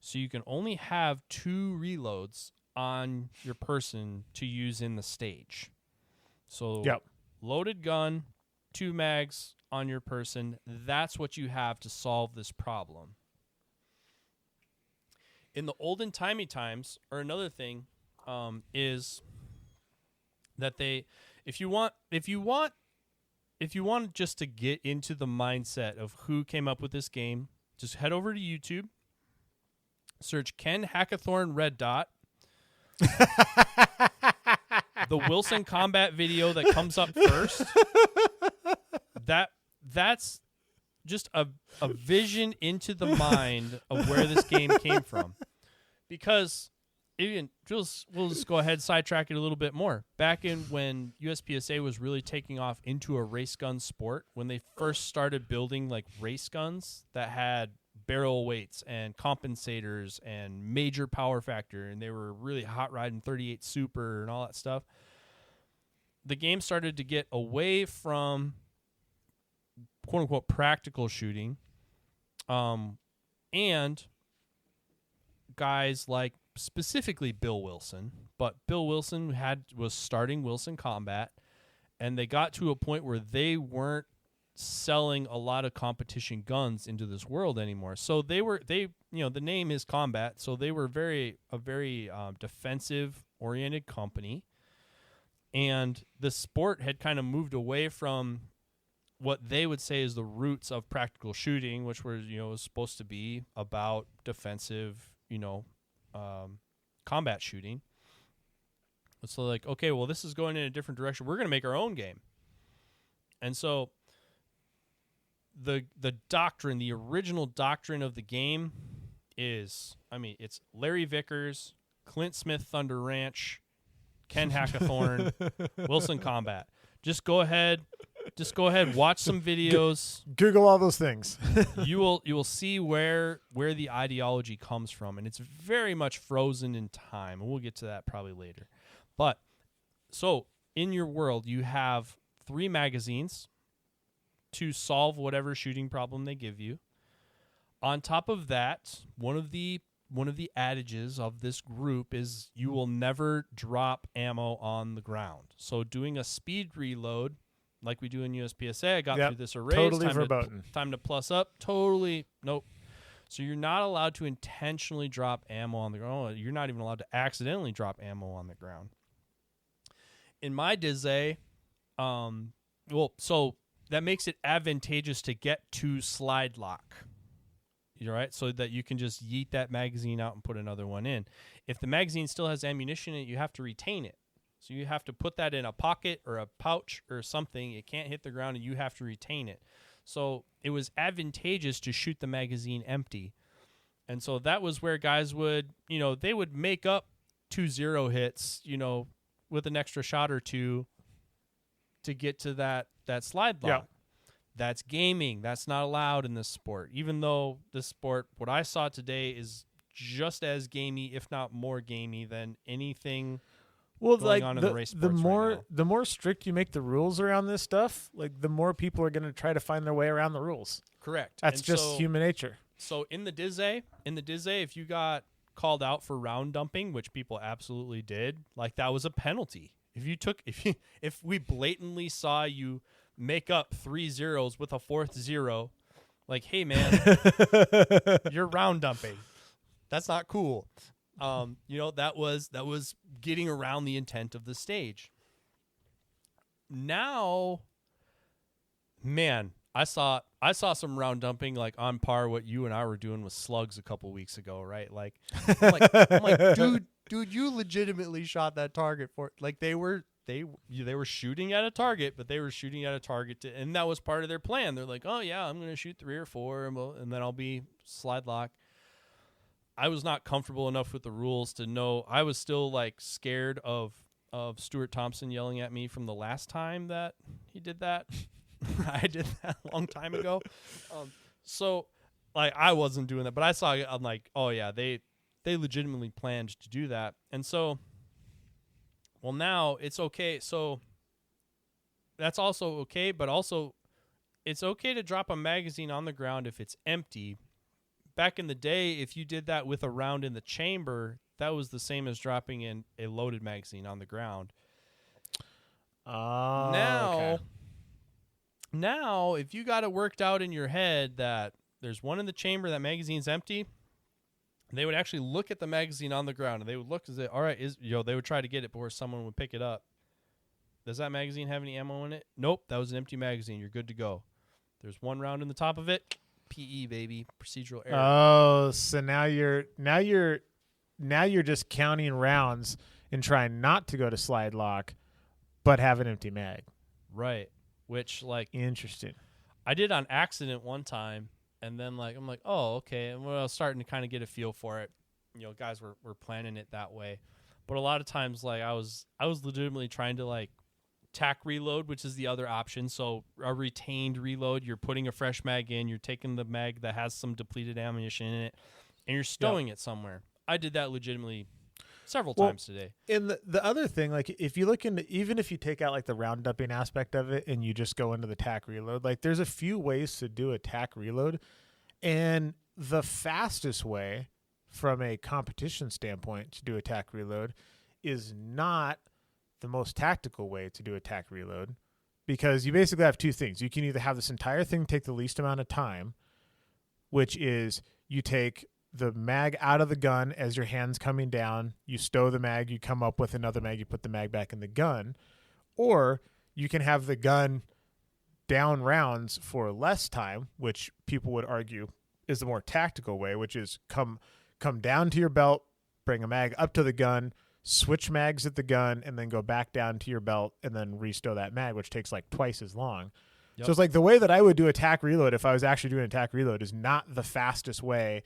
So you can only have 2 reloads on your person to use in the stage. So loaded gun, 2 mags on your person, that's what you have to solve this problem. In the olden timey times, or another thing, is that if you want just to get into the mindset of who came up with this game, just head over to YouTube, search Ken Hackathorn Red Dot. The Wilson combat video that comes up first, that's just a vision into the mind of where this game came from. Because we'll just go ahead and sidetrack it a little bit more. Back in when USPSA was really taking off into a race gun sport, when they first started building like race guns that had barrel weights and compensators and major power factor, and they were really hot riding 38 Super and all that stuff, the game started to get away from quote-unquote practical shooting, and guys like specifically Bill Wilson, but Bill Wilson was starting Wilson Combat, and they got to a point where they weren't selling a lot of competition guns into this world anymore. So the name is Combat, so they were a very defensive oriented company, and the sport had kind of moved away from what they would say is the roots of practical shooting, which was supposed to be about defensive, combat shooting. So like, okay, well, this is going in a different direction. We're going to make our own game. And so the doctrine, the original doctrine of the game is, it's Larry Vickers, Clint Smith Thunder Ranch, Ken Hackathorn, Wilson Combat. Just go ahead, watch some videos. Google all those things. You will see where the ideology comes from, and it's very much frozen in time. And we'll get to that probably later. But so in your world, you have 3 magazines to solve whatever shooting problem they give you. On top of that, one of the adages of this group is you will never drop ammo on the ground. So doing a speed reload, like we do in USPSA, I got through this array. Totally verboten. Time to plus up. Totally, nope. So you're not allowed to intentionally drop ammo on the ground. You're not even allowed to accidentally drop ammo on the ground. In my DZA, so that makes it advantageous to get to slide lock. You're right, so that you can just yeet that magazine out and put another one in. If the magazine still has ammunition in it, you have to retain it. So you have to put that in a pocket or a pouch or something. It can't hit the ground, and you have to retain it. So it was advantageous to shoot the magazine empty. And so that was where guys would, they would make up 2 0 hits, with an extra shot or two to get to that slide lock. Yeah. That's gaming. That's not allowed in this sport. Even though this sport, what I saw today, is just as gamey, if not more gamey, than anything going on in the race sports right now. The more strict you make the rules around this stuff, like the more people are going to try to find their way around the rules. Correct. That's just human nature. So in the DZA, if you got called out for round dumping, which people absolutely did, like that was a penalty. If we blatantly saw you make up 3 zeros with a 4th 0, like, hey man, you're round dumping. That's not cool. That was getting around the intent of the stage. Now, man, I saw some round dumping like on par what you and I were doing with slugs a couple weeks ago, right? Like, I'm like, dude, you legitimately shot that target for, like, they were shooting at a target, but they were shooting at a target and that was part of their plan. They're like, oh yeah, I'm going to shoot 3 or 4 and then I'll be slide lock. I was not comfortable enough with the rules to know. I was still like scared of Stuart Thompson yelling at me from the last time that he did that. I did that a long time ago. So like I wasn't doing that, but I'm like, oh yeah, they legitimately planned to do that. And so, well, now it's okay. So that's also okay, but also it's okay to drop a magazine on the ground if it's empty. Back in the day, if you did that with a round in the chamber, that was the same as dropping in a loaded magazine on the ground. Okay. Now, if you got it worked out in your head that there's one in the chamber, that magazine's empty, they would actually look at the magazine on the ground and they would look as if, all right, they would try to get it before someone would pick it up. Does that magazine have any ammo in it? Nope, that was an empty magazine. You're good to go. There's one round in the top of it. PE, baby, procedural error. Oh, so now you're just counting rounds and trying not to go to slide lock, but have an empty mag. Right. Which, like, interesting. I did on accident one time, and then I'm like, oh, okay. And I was starting to kind of get a feel for it. Guys were planning it that way, but a lot of times, like, I was legitimately trying to like tack reload, which is the other option. So a retained reload, you're putting a fresh mag in, you're taking the mag that has some depleted ammunition in it, and you're stowing it somewhere. I did that legitimately several times today. And the other thing, like if you look into, even if you take out like the round dumping aspect of it and you just go into the tack reload, like there's a few ways to do a tack reload. And the fastest way from a competition standpoint to do a tack reload is not the most tactical way to do a tack reload, because you basically have two things. You can either have this entire thing take the least amount of time, which is you take the mag out of the gun as your hand's coming down, you stow the mag, you come up with another mag, you put the mag back in the gun, or you can have the gun down rounds for less time, which people would argue is the more tactical way, which is come down to your belt, bring a mag up to the gun, switch mags at the gun, and then go back down to your belt and then restow that mag, which takes like twice as long. Yep. So it's like the way that I would do a tack reload if I was actually doing a tack reload is not the fastest way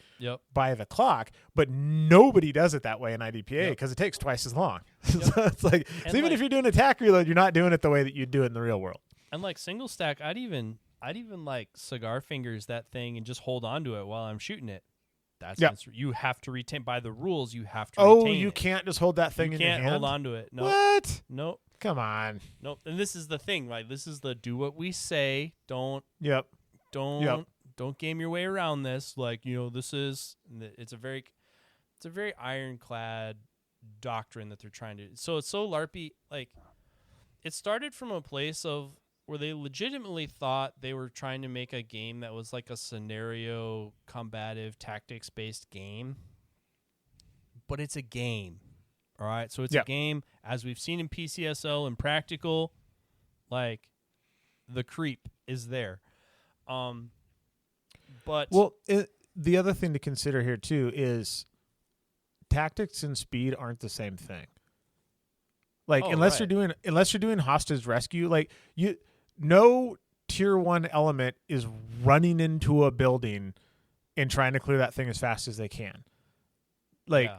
by the clock, but nobody does it that way in IDPA because it takes twice as long. So it's like, so even if you're doing a tack reload, you're not doing it the way that you'd do it in the real world. And like single stack, I'd even like cigar fingers that thing and just hold on to it while I'm shooting it. You have to retain by the rules. You have to retain you can't just hold that thing in your hand? You can't hold on to it. No. What? Nope. Come on. Nope. And this is the thing, like this is the do what we say. Don't Yep. game your way around this. Like, this is it's a very ironclad doctrine that they're trying to. So it's so LARPy. Like, it started from a place of where they legitimately thought they were trying to make a game that was like a scenario combative tactics based game, but it's a game. All right, so it's a game, as we've seen in PCSL and Practical, like, the creep is there. But the other thing to consider here, too, is tactics and speed aren't the same thing. Like, unless you're doing hostage rescue, like, no tier 1 element is running into a building and trying to clear that thing as fast as they can. Like,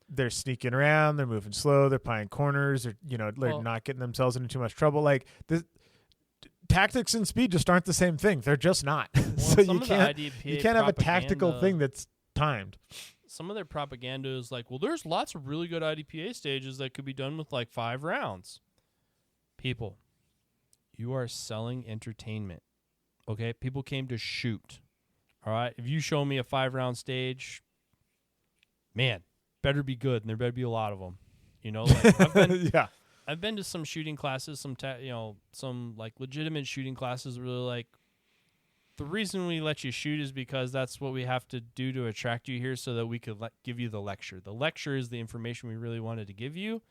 they're sneaking around, they're moving slow, they're playing corners, they're not getting themselves into too much trouble. Like, the tactics and speed just aren't the same thing. They're just not. So you can't have a tactical thing that's timed. Some of their propaganda is like, well, there's lots of really good IDPA stages that could be done with like 5 rounds. People, you are selling entertainment. Okay? People came to shoot. All right? If you show me a 5-round stage, man, better be good, and there better be a lot of them. Like, I've been to some shooting classes, some like legitimate shooting classes where they're like, the reason we let you shoot is because that's what we have to do to attract you here so that we could give you the lecture. The lecture is the information we really wanted to give you,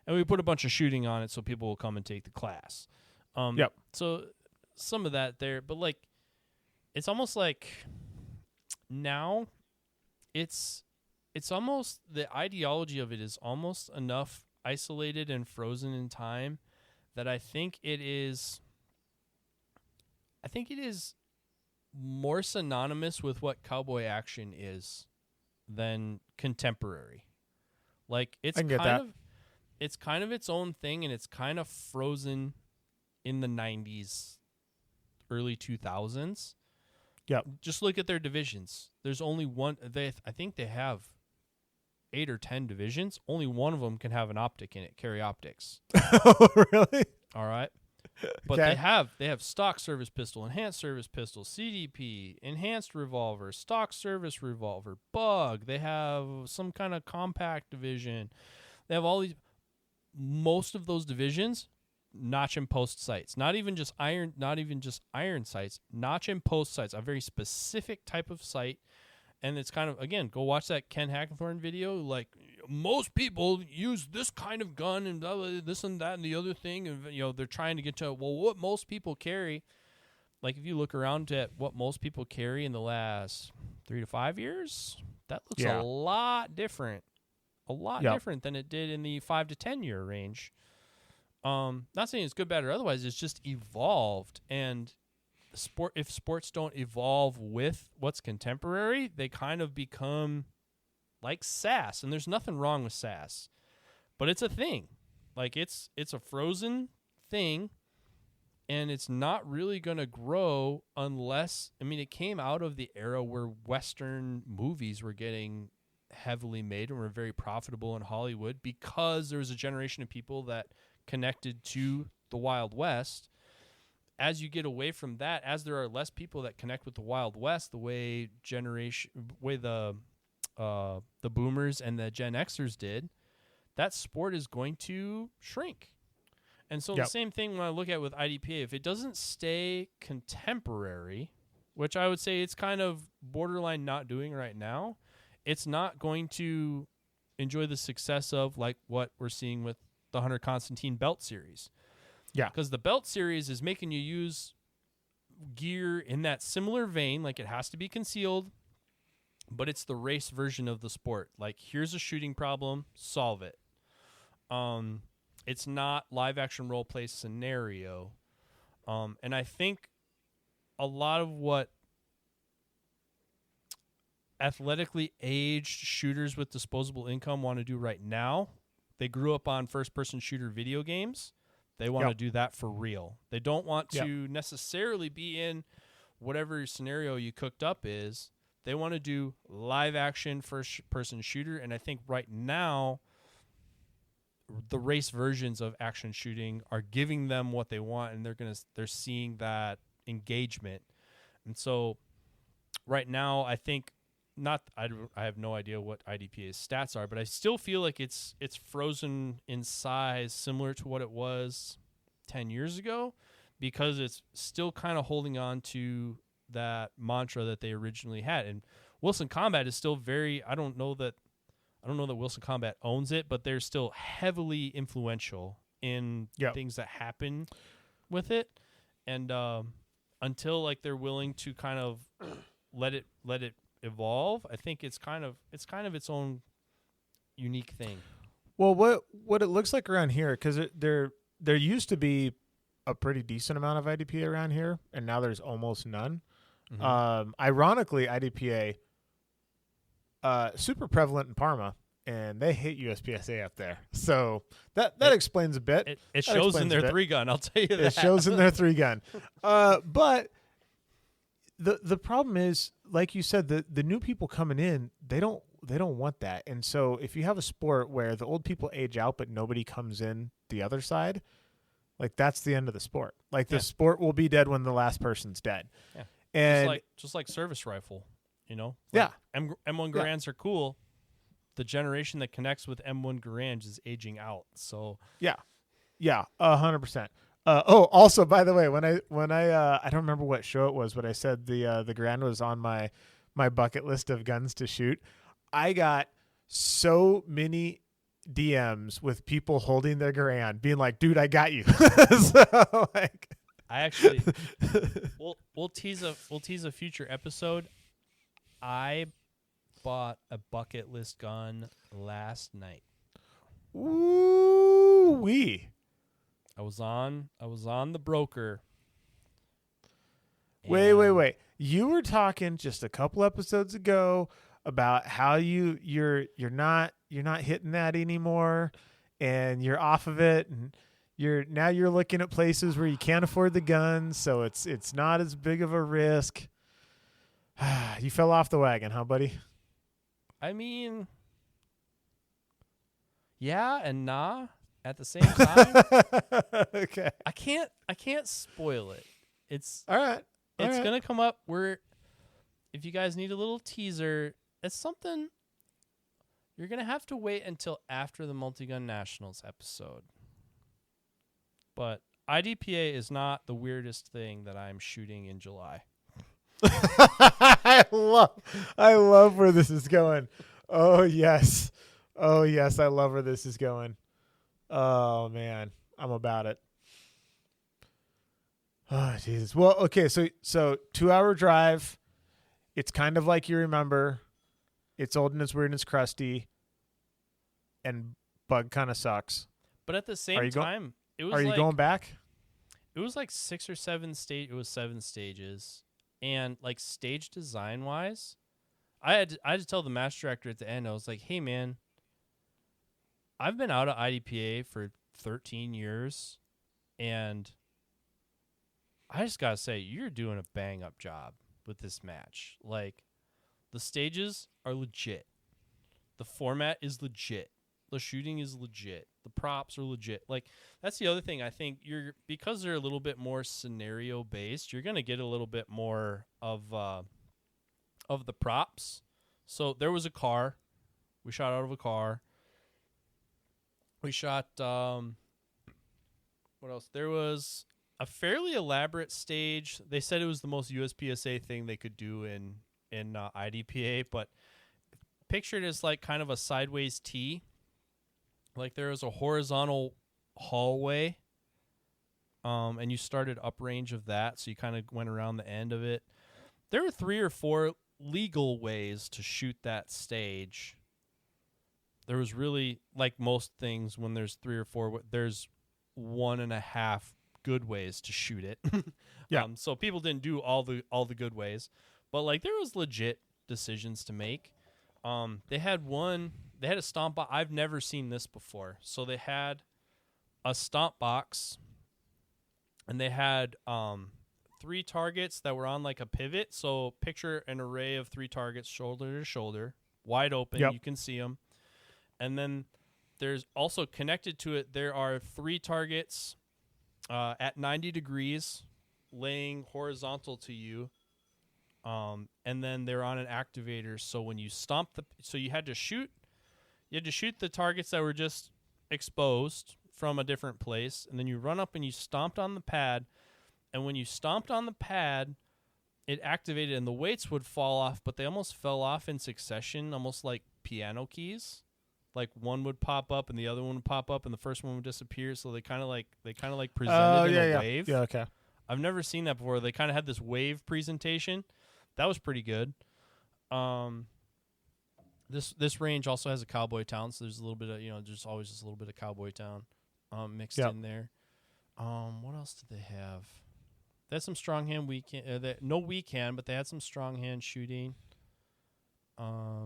and we put a bunch of shooting on it so people will come and take the class. So some of that there, but like, it's almost like now it's almost, the ideology of it is almost enough isolated and frozen in time that I think it is more synonymous with what cowboy action is than contemporary. Like, it's kind of its own thing, and it's kind of frozen in the 90s, early 2000s. Yeah. Just look at their divisions. There's only one. I think they have 8 or 10 divisions. Only one of them can have an optic in it, carry optics. Oh, really? All right. But they have stock service pistol, enhanced service pistol, CDP, enhanced revolver, stock service revolver, bug. They have some kind of compact division. They have all these. Most of those divisions, notch and post sights. Not even just iron sights. Notch and post sights. A very specific type of sight. And it's kind of, again, go watch that Ken Hackenthorn video. Like, most people use this kind of gun and this and that and the other thing. And, they're trying to get to, what most people carry. Like, if you look around at what most people carry in the last 3 to 5 years, that looks a lot different. A lot different than it did in the 5 to 10 year range. Not saying it's good, bad, or otherwise. It's just evolved. And if sports don't evolve with what's contemporary, they kind of become like SAS, and there's nothing wrong with SAS, but it's a thing. Like, it's a frozen thing, and it's not really going to grow unless, it came out of the era where Western movies were getting heavily made and were very profitable in Hollywood because there was a generation of people that connected to the Wild West. As you get away from that, as there are less people that connect with the Wild West, the way the boomers and the Gen Xers did, that sport is going to shrink. And so the same thing when I look at with IDPA, if it doesn't stay contemporary, which I would say it's kind of borderline not doing right now, it's not going to enjoy the success of like what we're seeing with the Hunter Constantine Belt Series. Yeah. Because the Belt Series is making you use gear in that similar vein, like it has to be concealed, but it's the race version of the sport. Like, here's a shooting problem, solve it. It's not live action role play scenario. And I think a lot of what athletically aged shooters with disposable income want to do right now, they grew up on first-person shooter video games. They want to do that for real. They don't want to necessarily be in whatever scenario you cooked up is. They want to do live action first-person shooter, and I think right now the race versions of action shooting are giving them what they want, and they're seeing that engagement. And so right now, I think I have no idea what IDPA's stats are, but I still feel like it's frozen in size, similar to what it was 10 years ago, because it's still kind of holding on to that mantra that they originally had. And Wilson Combat is still very, I don't know that Wilson Combat owns it, but they're still heavily influential in things that happen with it. And until like they're willing to kind of let it evolve, I think it's kind of its own unique thing. Well, what it looks like around here, because there used to be a pretty decent amount of IDPA around here, and now there's almost none. Mm-hmm. Ironically, IDPA super prevalent in Parma, and they hate USPSA up there. So that explains a bit. It shows in their 3-gun, I'll tell you that. It shows in their 3-gun. But the problem is, like you said, the new people coming in, they don't want that. And so if you have a sport where the old people age out but nobody comes in the other side, like that's the end of the sport. Like the sport will be dead when the last person's dead. Yeah. And just like service rifle, you know? Like M1 Garands are cool. The generation that connects with M1 Garands is aging out. So yeah, 100%. Also, by the way, when I don't remember what show it was, but I said the Garand was on my bucket list of guns to shoot. I got so many DMs with people holding their Garand, being like, "Dude, I got you." So, like, I actually, we'll tease a future episode. I bought a bucket list gun last night. Ooh wee! I was on the broker. Wait! You were talking just a couple episodes ago about how you're not hitting that anymore, and you're off of it, and you're looking at places where you can't afford the guns, so it's not as big of a risk. You fell off the wagon, huh, buddy? I mean, yeah and nah at the same time. Okay. I can't spoil it. It's all right. It's gonna come up. If you guys need a little teaser, it's something you're gonna have to wait until after the Multi-Gun Nationals episode. But IDPA is not the weirdest thing that I'm shooting in July. I love where this is going. Oh yes, I love where this is going. Oh man, I'm about it. Oh Jesus. Well, okay, so 2-hour drive. It's kind of like you remember. It's old and it's weird and it's crusty. And bug kind of sucks. But at the same time, it was. Are you going back? It was like 6 or 7 stage. It was 7 stages. And like stage design wise, I had to tell the match director at the end, I was like, "Hey man, I've been out of IDPA for 13 years, and I just gotta say, you're doing a bang up job with this match. Like, the stages are legit, the format is legit, the shooting is legit, the props are legit. Like, that's the other thing. I think because they're a little bit more scenario based, you're gonna get a little bit more of the props. So there was a car. We shot out of a car. We shot what else? There was a fairly elaborate stage. They said it was the most USPSA thing they could do in IDPA, but pictured as like kind of a sideways T. Like there was a horizontal hallway, and you started uprange of that, so you kind of went around the end of it. There were 3 or 4 legal ways to shoot that stage. There was really, like most things, when there's 3 or 4, there's 1.5 good ways to shoot it. Yeah. So people didn't do all the good ways, but like there was legit decisions to make. They had a stomp box. I've never seen this before. So they had a stomp box, and they had 3 targets that were on like a pivot. So picture an array of 3 targets, shoulder to shoulder, wide open. Yep. You can see them. And then There's also connected to it, there are 3 targets at 90 degrees laying horizontal to you. And then they're on an activator. So when you stomp so you had to shoot the targets that were just exposed from a different place. And then you run up and you stomped on the pad. And when you stomped on the pad, it activated and the weights would fall off, but they almost fell off in succession, almost like piano keys. Like one would pop up and the other one would pop up and the first one would disappear. So they kind of like presented in a wave. Yeah, okay. I've never seen that before. They kind of had this wave presentation. That was pretty good. This range also has a cowboy town, so there's a little bit of, there's always just a little bit of cowboy town mixed in there. What else did they have? They had some strong hand weekend. No weak hand, but they had some strong hand shooting. I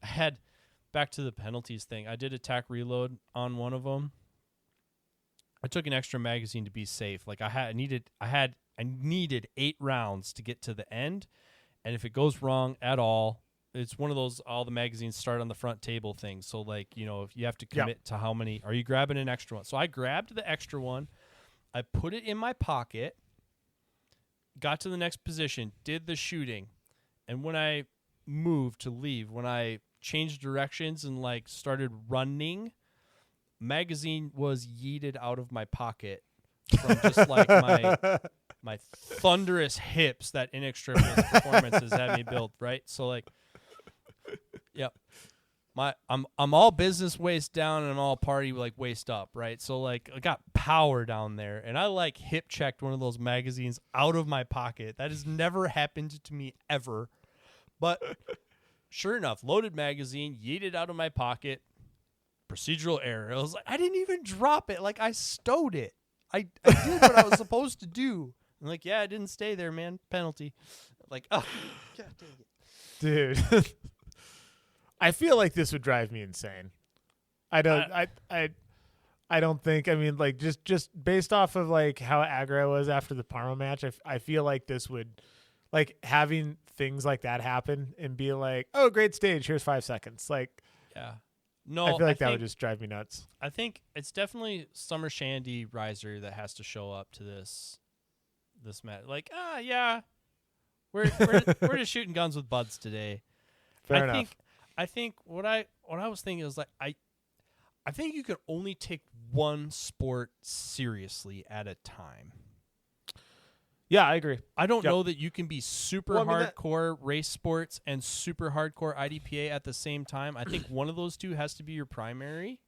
had, back to the penalties thing, I did attack reload on one of them. I took an extra magazine to be safe. Like I needed 8 rounds to get to the end, and if it goes wrong at all, it's one of those all the magazines start on the front table things. So like, if you have to commit to how many, are you grabbing an extra one? So I grabbed the extra one, I put it in my pocket, got to the next position, did the shooting, and when I moved to leave, when I changed directions and like started running, magazine was yeeted out of my pocket from just like my thunderous hips that Inextricable Performances had me built, right? So like, yep. I'm all business waist down and I'm all party like waist up, right? So like I got power down there and I like hip checked one of those magazines out of my pocket. That has never happened to me ever. But sure enough, loaded magazine, yeeted out of my pocket, procedural error. I was like, I didn't even drop it. Like I stowed it. I did what I was supposed to do. I'm like, yeah, I didn't stay there, man. Penalty. Like, oh, God dang it. Dude. I feel like this would drive me insane. I don't think, I mean, like just based off of like how aggro I was after the Parma match, I feel like this would, like having things like that happen and be like, oh, great stage, here's 5 seconds. Like, yeah. No, I feel like that would just drive me nuts. I think it's definitely Summer Shandy Riser that has to show up to this match. Like, yeah, we're just shooting guns with buds today. Fair enough. I think what I was thinking is like I think you can only take one sport seriously at a time. Yeah, I agree. I don't know that you can be super hardcore race sports and super hardcore IDPA at the same time. I think one of those two has to be your primary.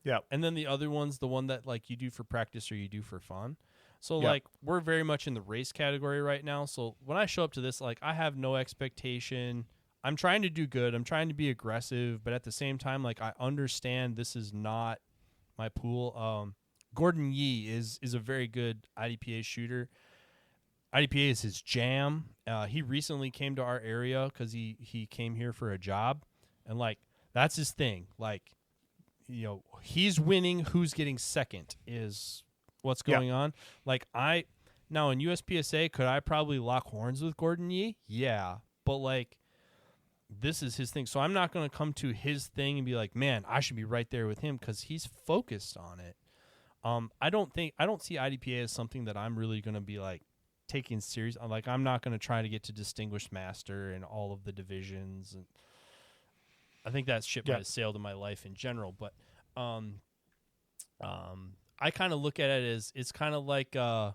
Yeah. And then the other one's the one that like you do for practice or you do for fun. So like we're very much in the race category right now. So when I show up to this, like I have no expectation. I'm trying to do good. I'm trying to be aggressive, but at the same time, like I understand this is not my pool. Gordon Yee is a very good IDPA shooter. IDPA is his jam. He recently came to our area because he came here for a job, and like that's his thing. Like, he's winning. Who's getting second is what's going on. Like now in USPSA, could I probably lock horns with Gordon Yee? Yeah, but like. This is his thing. So I'm not going to come to his thing and be like, man, I should be right there with him because he's focused on it. I don't see IDPA as something that I'm really going to be like taking serious. Like I'm not going to try to get to Distinguished Master in all of the divisions. And I think that ship might have sailed in my life in general. But I kind of look at it as it's kind of like because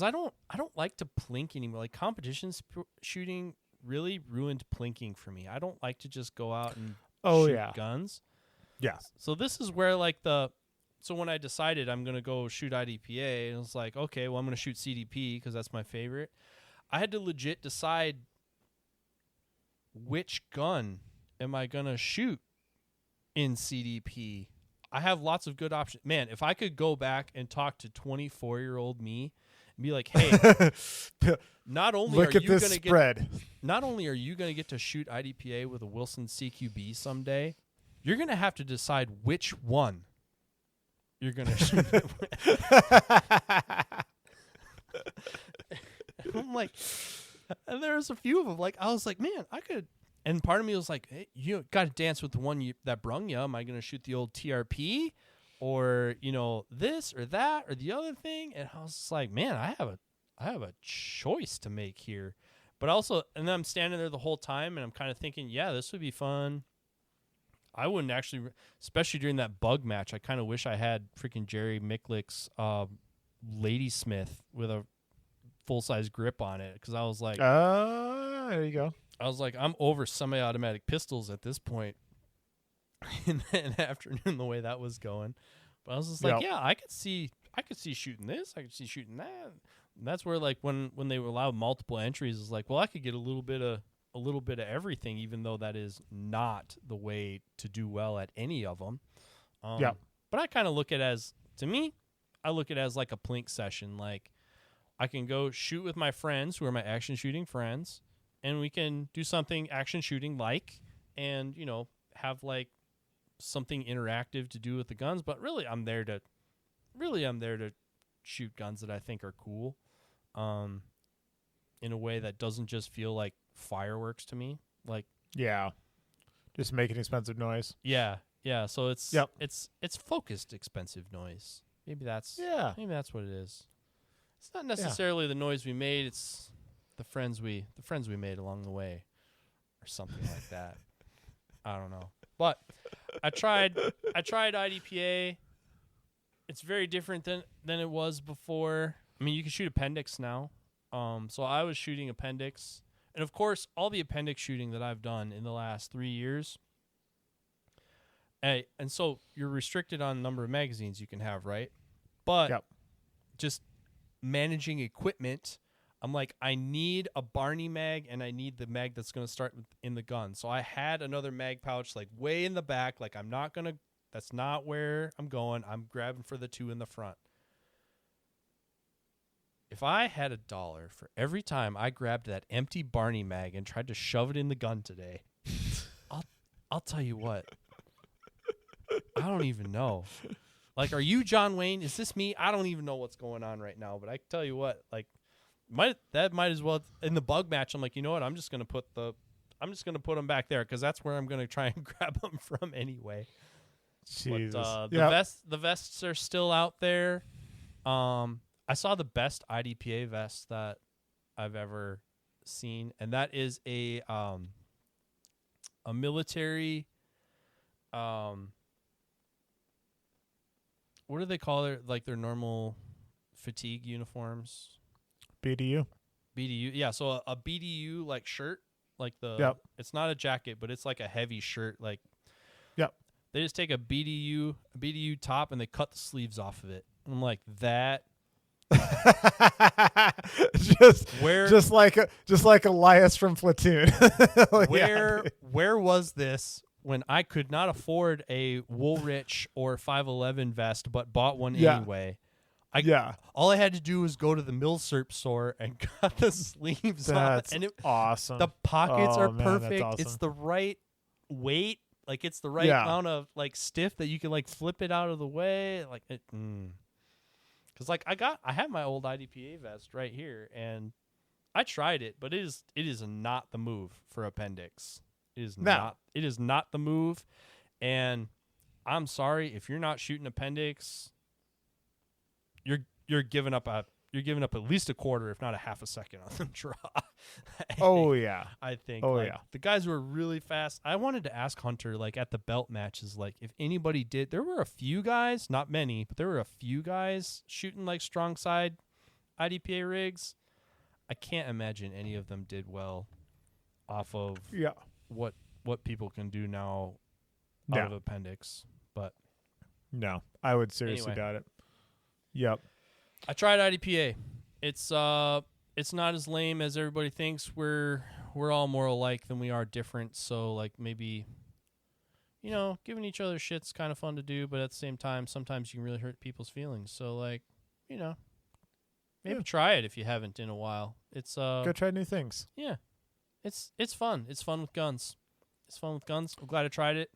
I don't like to plink anymore. Like competition shooting really ruined plinking for me. I don't like to just go out and shoot guns. Yeah. So this is where like so when I decided I'm going to go shoot IDPA, it was like, okay, well I'm going to shoot CDP because that's my favorite. I had to legit decide which gun am I going to shoot in CDP. I have lots of good options. Man, if I could go back and talk to 24-year-old me and be like, hey, not only are you going to get to shoot IDPA with a Wilson CQB someday, you're going to have to decide which one you're going to shoot it with. I'm like, and there's a few of them. Like, I was like, man, I could. And part of me was like, hey, you got to dance with the one that brung you. Am I going to shoot the old TRP or, this or that or the other thing? And I was just like, man, I have a choice to make here. But also, and then I'm standing there the whole time and I'm kind of thinking, yeah, this would be fun. I wouldn't actually, especially during that bug match, I kind of wish I had freaking Jerry Micklick's Ladysmith with a full-size grip on it. Because I was like, there you go. I was like, I'm over semi-automatic pistols at this point in the afternoon, the way that was going. But I was just like, yeah, I could see shooting this. I could see shooting that. And that's where, like, when they would allow multiple entries, it's like, well, I could get a little bit of everything, even though that is not the way to do well at any of them. But I kind of look at it as, to me, I look at it as like a plink session. Like, I can go shoot with my friends who are my action shooting friends, and we can do something action shooting like, and, have like something interactive to do with the guns. But really, I'm there to shoot guns that I think are cool, in a way that doesn't just feel like fireworks to me. Like, yeah, just making expensive noise. Yeah. So it's focused expensive noise. Maybe that's what it is. It's not necessarily the noise we made. It's the friends we made along the way, or something like that. I don't know. But I tried IDPA. It's very different than it was before. I mean, you can shoot appendix now. So I was shooting appendix. And of course, all the appendix shooting that I've done in the last 3 years. And so you're restricted on the number of magazines you can have, right? But just managing equipment, I'm like, I need a Barney mag, and I need the mag that's going to start in the gun. So I had another mag pouch like way in the back. Like, that's not where I'm going. I'm grabbing for the two in the front. If I had $1 for every time I grabbed that empty Barney mag and tried to shove it in the gun today, I'll tell you what. I don't even know. Like, are you John Wayne? Is this me? I don't even know what's going on right now. But I tell you what, like, might as well in the bug match. I'm like, you know what? I'm just gonna put them back there because that's where I'm gonna try and grab them from anyway. Jesus. But the vests are still out there. I saw the best IDPA vest that I've ever seen, and that is a military. What do they call their normal fatigue uniforms? BDU. BDU, yeah. So a BDU like shirt, like it's not a jacket, but it's like a heavy shirt. Like, they just take a BDU top and they cut the sleeves off of it. I'm like, that. just like Elias from Platoon. Where was this when I could not afford a Woolrich or 511 vest, but bought one anyway? All I had to do was go to the Milsurp store and cut the sleeves off. And awesome. The pockets are man, perfect. awesome. It's the right weight. Like, it's the right amount of like stiff that you can like flip it out of the way. Like it. Because like I have my old IDPA vest right here, and I tried it, but it is not the move for appendix. It is not. It is not the move, and I'm sorry if you're not shooting appendix. You're giving up at least a quarter, if not a half a second on the draw. I think. The guys who are really fast. I wanted to ask Hunter, like at the belt matches, like if anybody did. There were a few guys, not many, but there were a few guys shooting like strong side IDPA rigs. I can't imagine any of them did well off of what people can do now out of appendix. But no, I would seriously doubt it. Yep. I tried IDPA. It's not as lame as everybody thinks. We're all more alike than we are different. So like maybe, giving each other shit's kind of fun to do, but at the same time, sometimes you can really hurt people's feelings. So like, maybe try it if you haven't in a while. It's go try new things. Yeah, it's fun. It's fun with guns. I'm glad I tried it.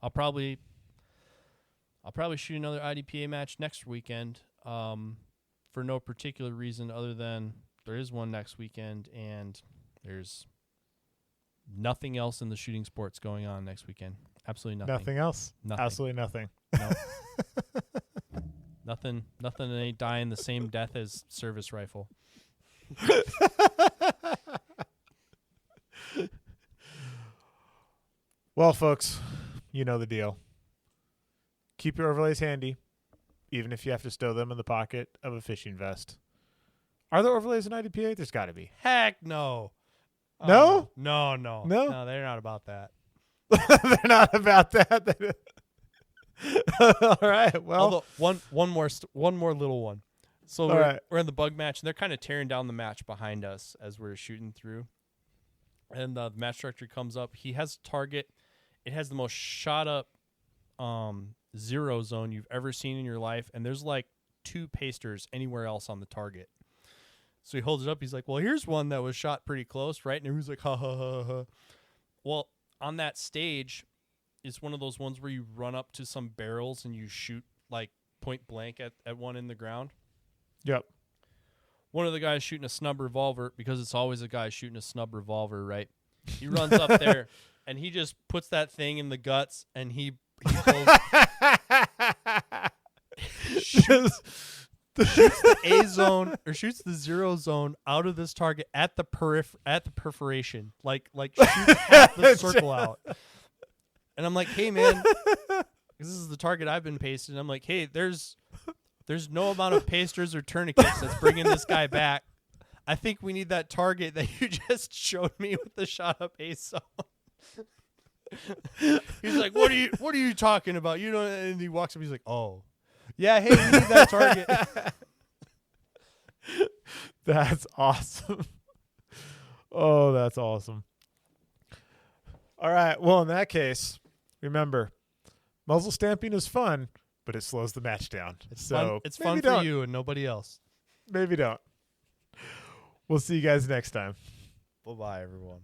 I'll probably shoot another IDPA match next weekend. For no particular reason other than there is one next weekend, and there's nothing else in the shooting sports going on next weekend. Absolutely nothing. Nothing else? Nothing. Absolutely nothing. No. Nothing ain't dying the same death as service rifle. Well, folks, you know the deal. Keep your overlays handy, even if you have to stow them in the pocket of a fishing vest. Are there overlays in IDPA? There's got to be. Heck no. No? No. No? They're not about that. They're not about that. All right. Well, although one more little one. So we're in the bug match, and they're kind of tearing down the match behind us as we're shooting through. And the match director comes up. He has a target. It has the most shot up zero zone you've ever seen in your life, and there's like 2 pasters anywhere else on the target. So he holds it up. He's like, well, here's one that was shot pretty close, right? And everyone's like, ha, ha, ha, ha. Well, on that stage, it's one of those ones where you run up to some barrels and you shoot like point blank at one in the ground. Yep. One of the guys shooting a snub revolver, because it's always a guy shooting a snub revolver, right? He runs up there and he just puts that thing in the guts and he pulls, shoots the A zone or shoots the zero zone out of this target at the perforation, like shoot half the circle out. And I'm like, hey man, this is the target I've been pasting. I'm like, hey, there's no amount of pasters or tourniquets that's bringing this guy back. I think we need that target that you just showed me with the shot up A zone. He's like, what are you talking about? You know, and he walks up. He's like, oh, yeah. Hey, we need that target. That's awesome. Oh, that's awesome. All right. Well, in that case, remember, muzzle stamping is fun, but it slows the match down. It's fun for you and nobody else. Maybe don't. We'll see you guys next time. Bye-bye, everyone.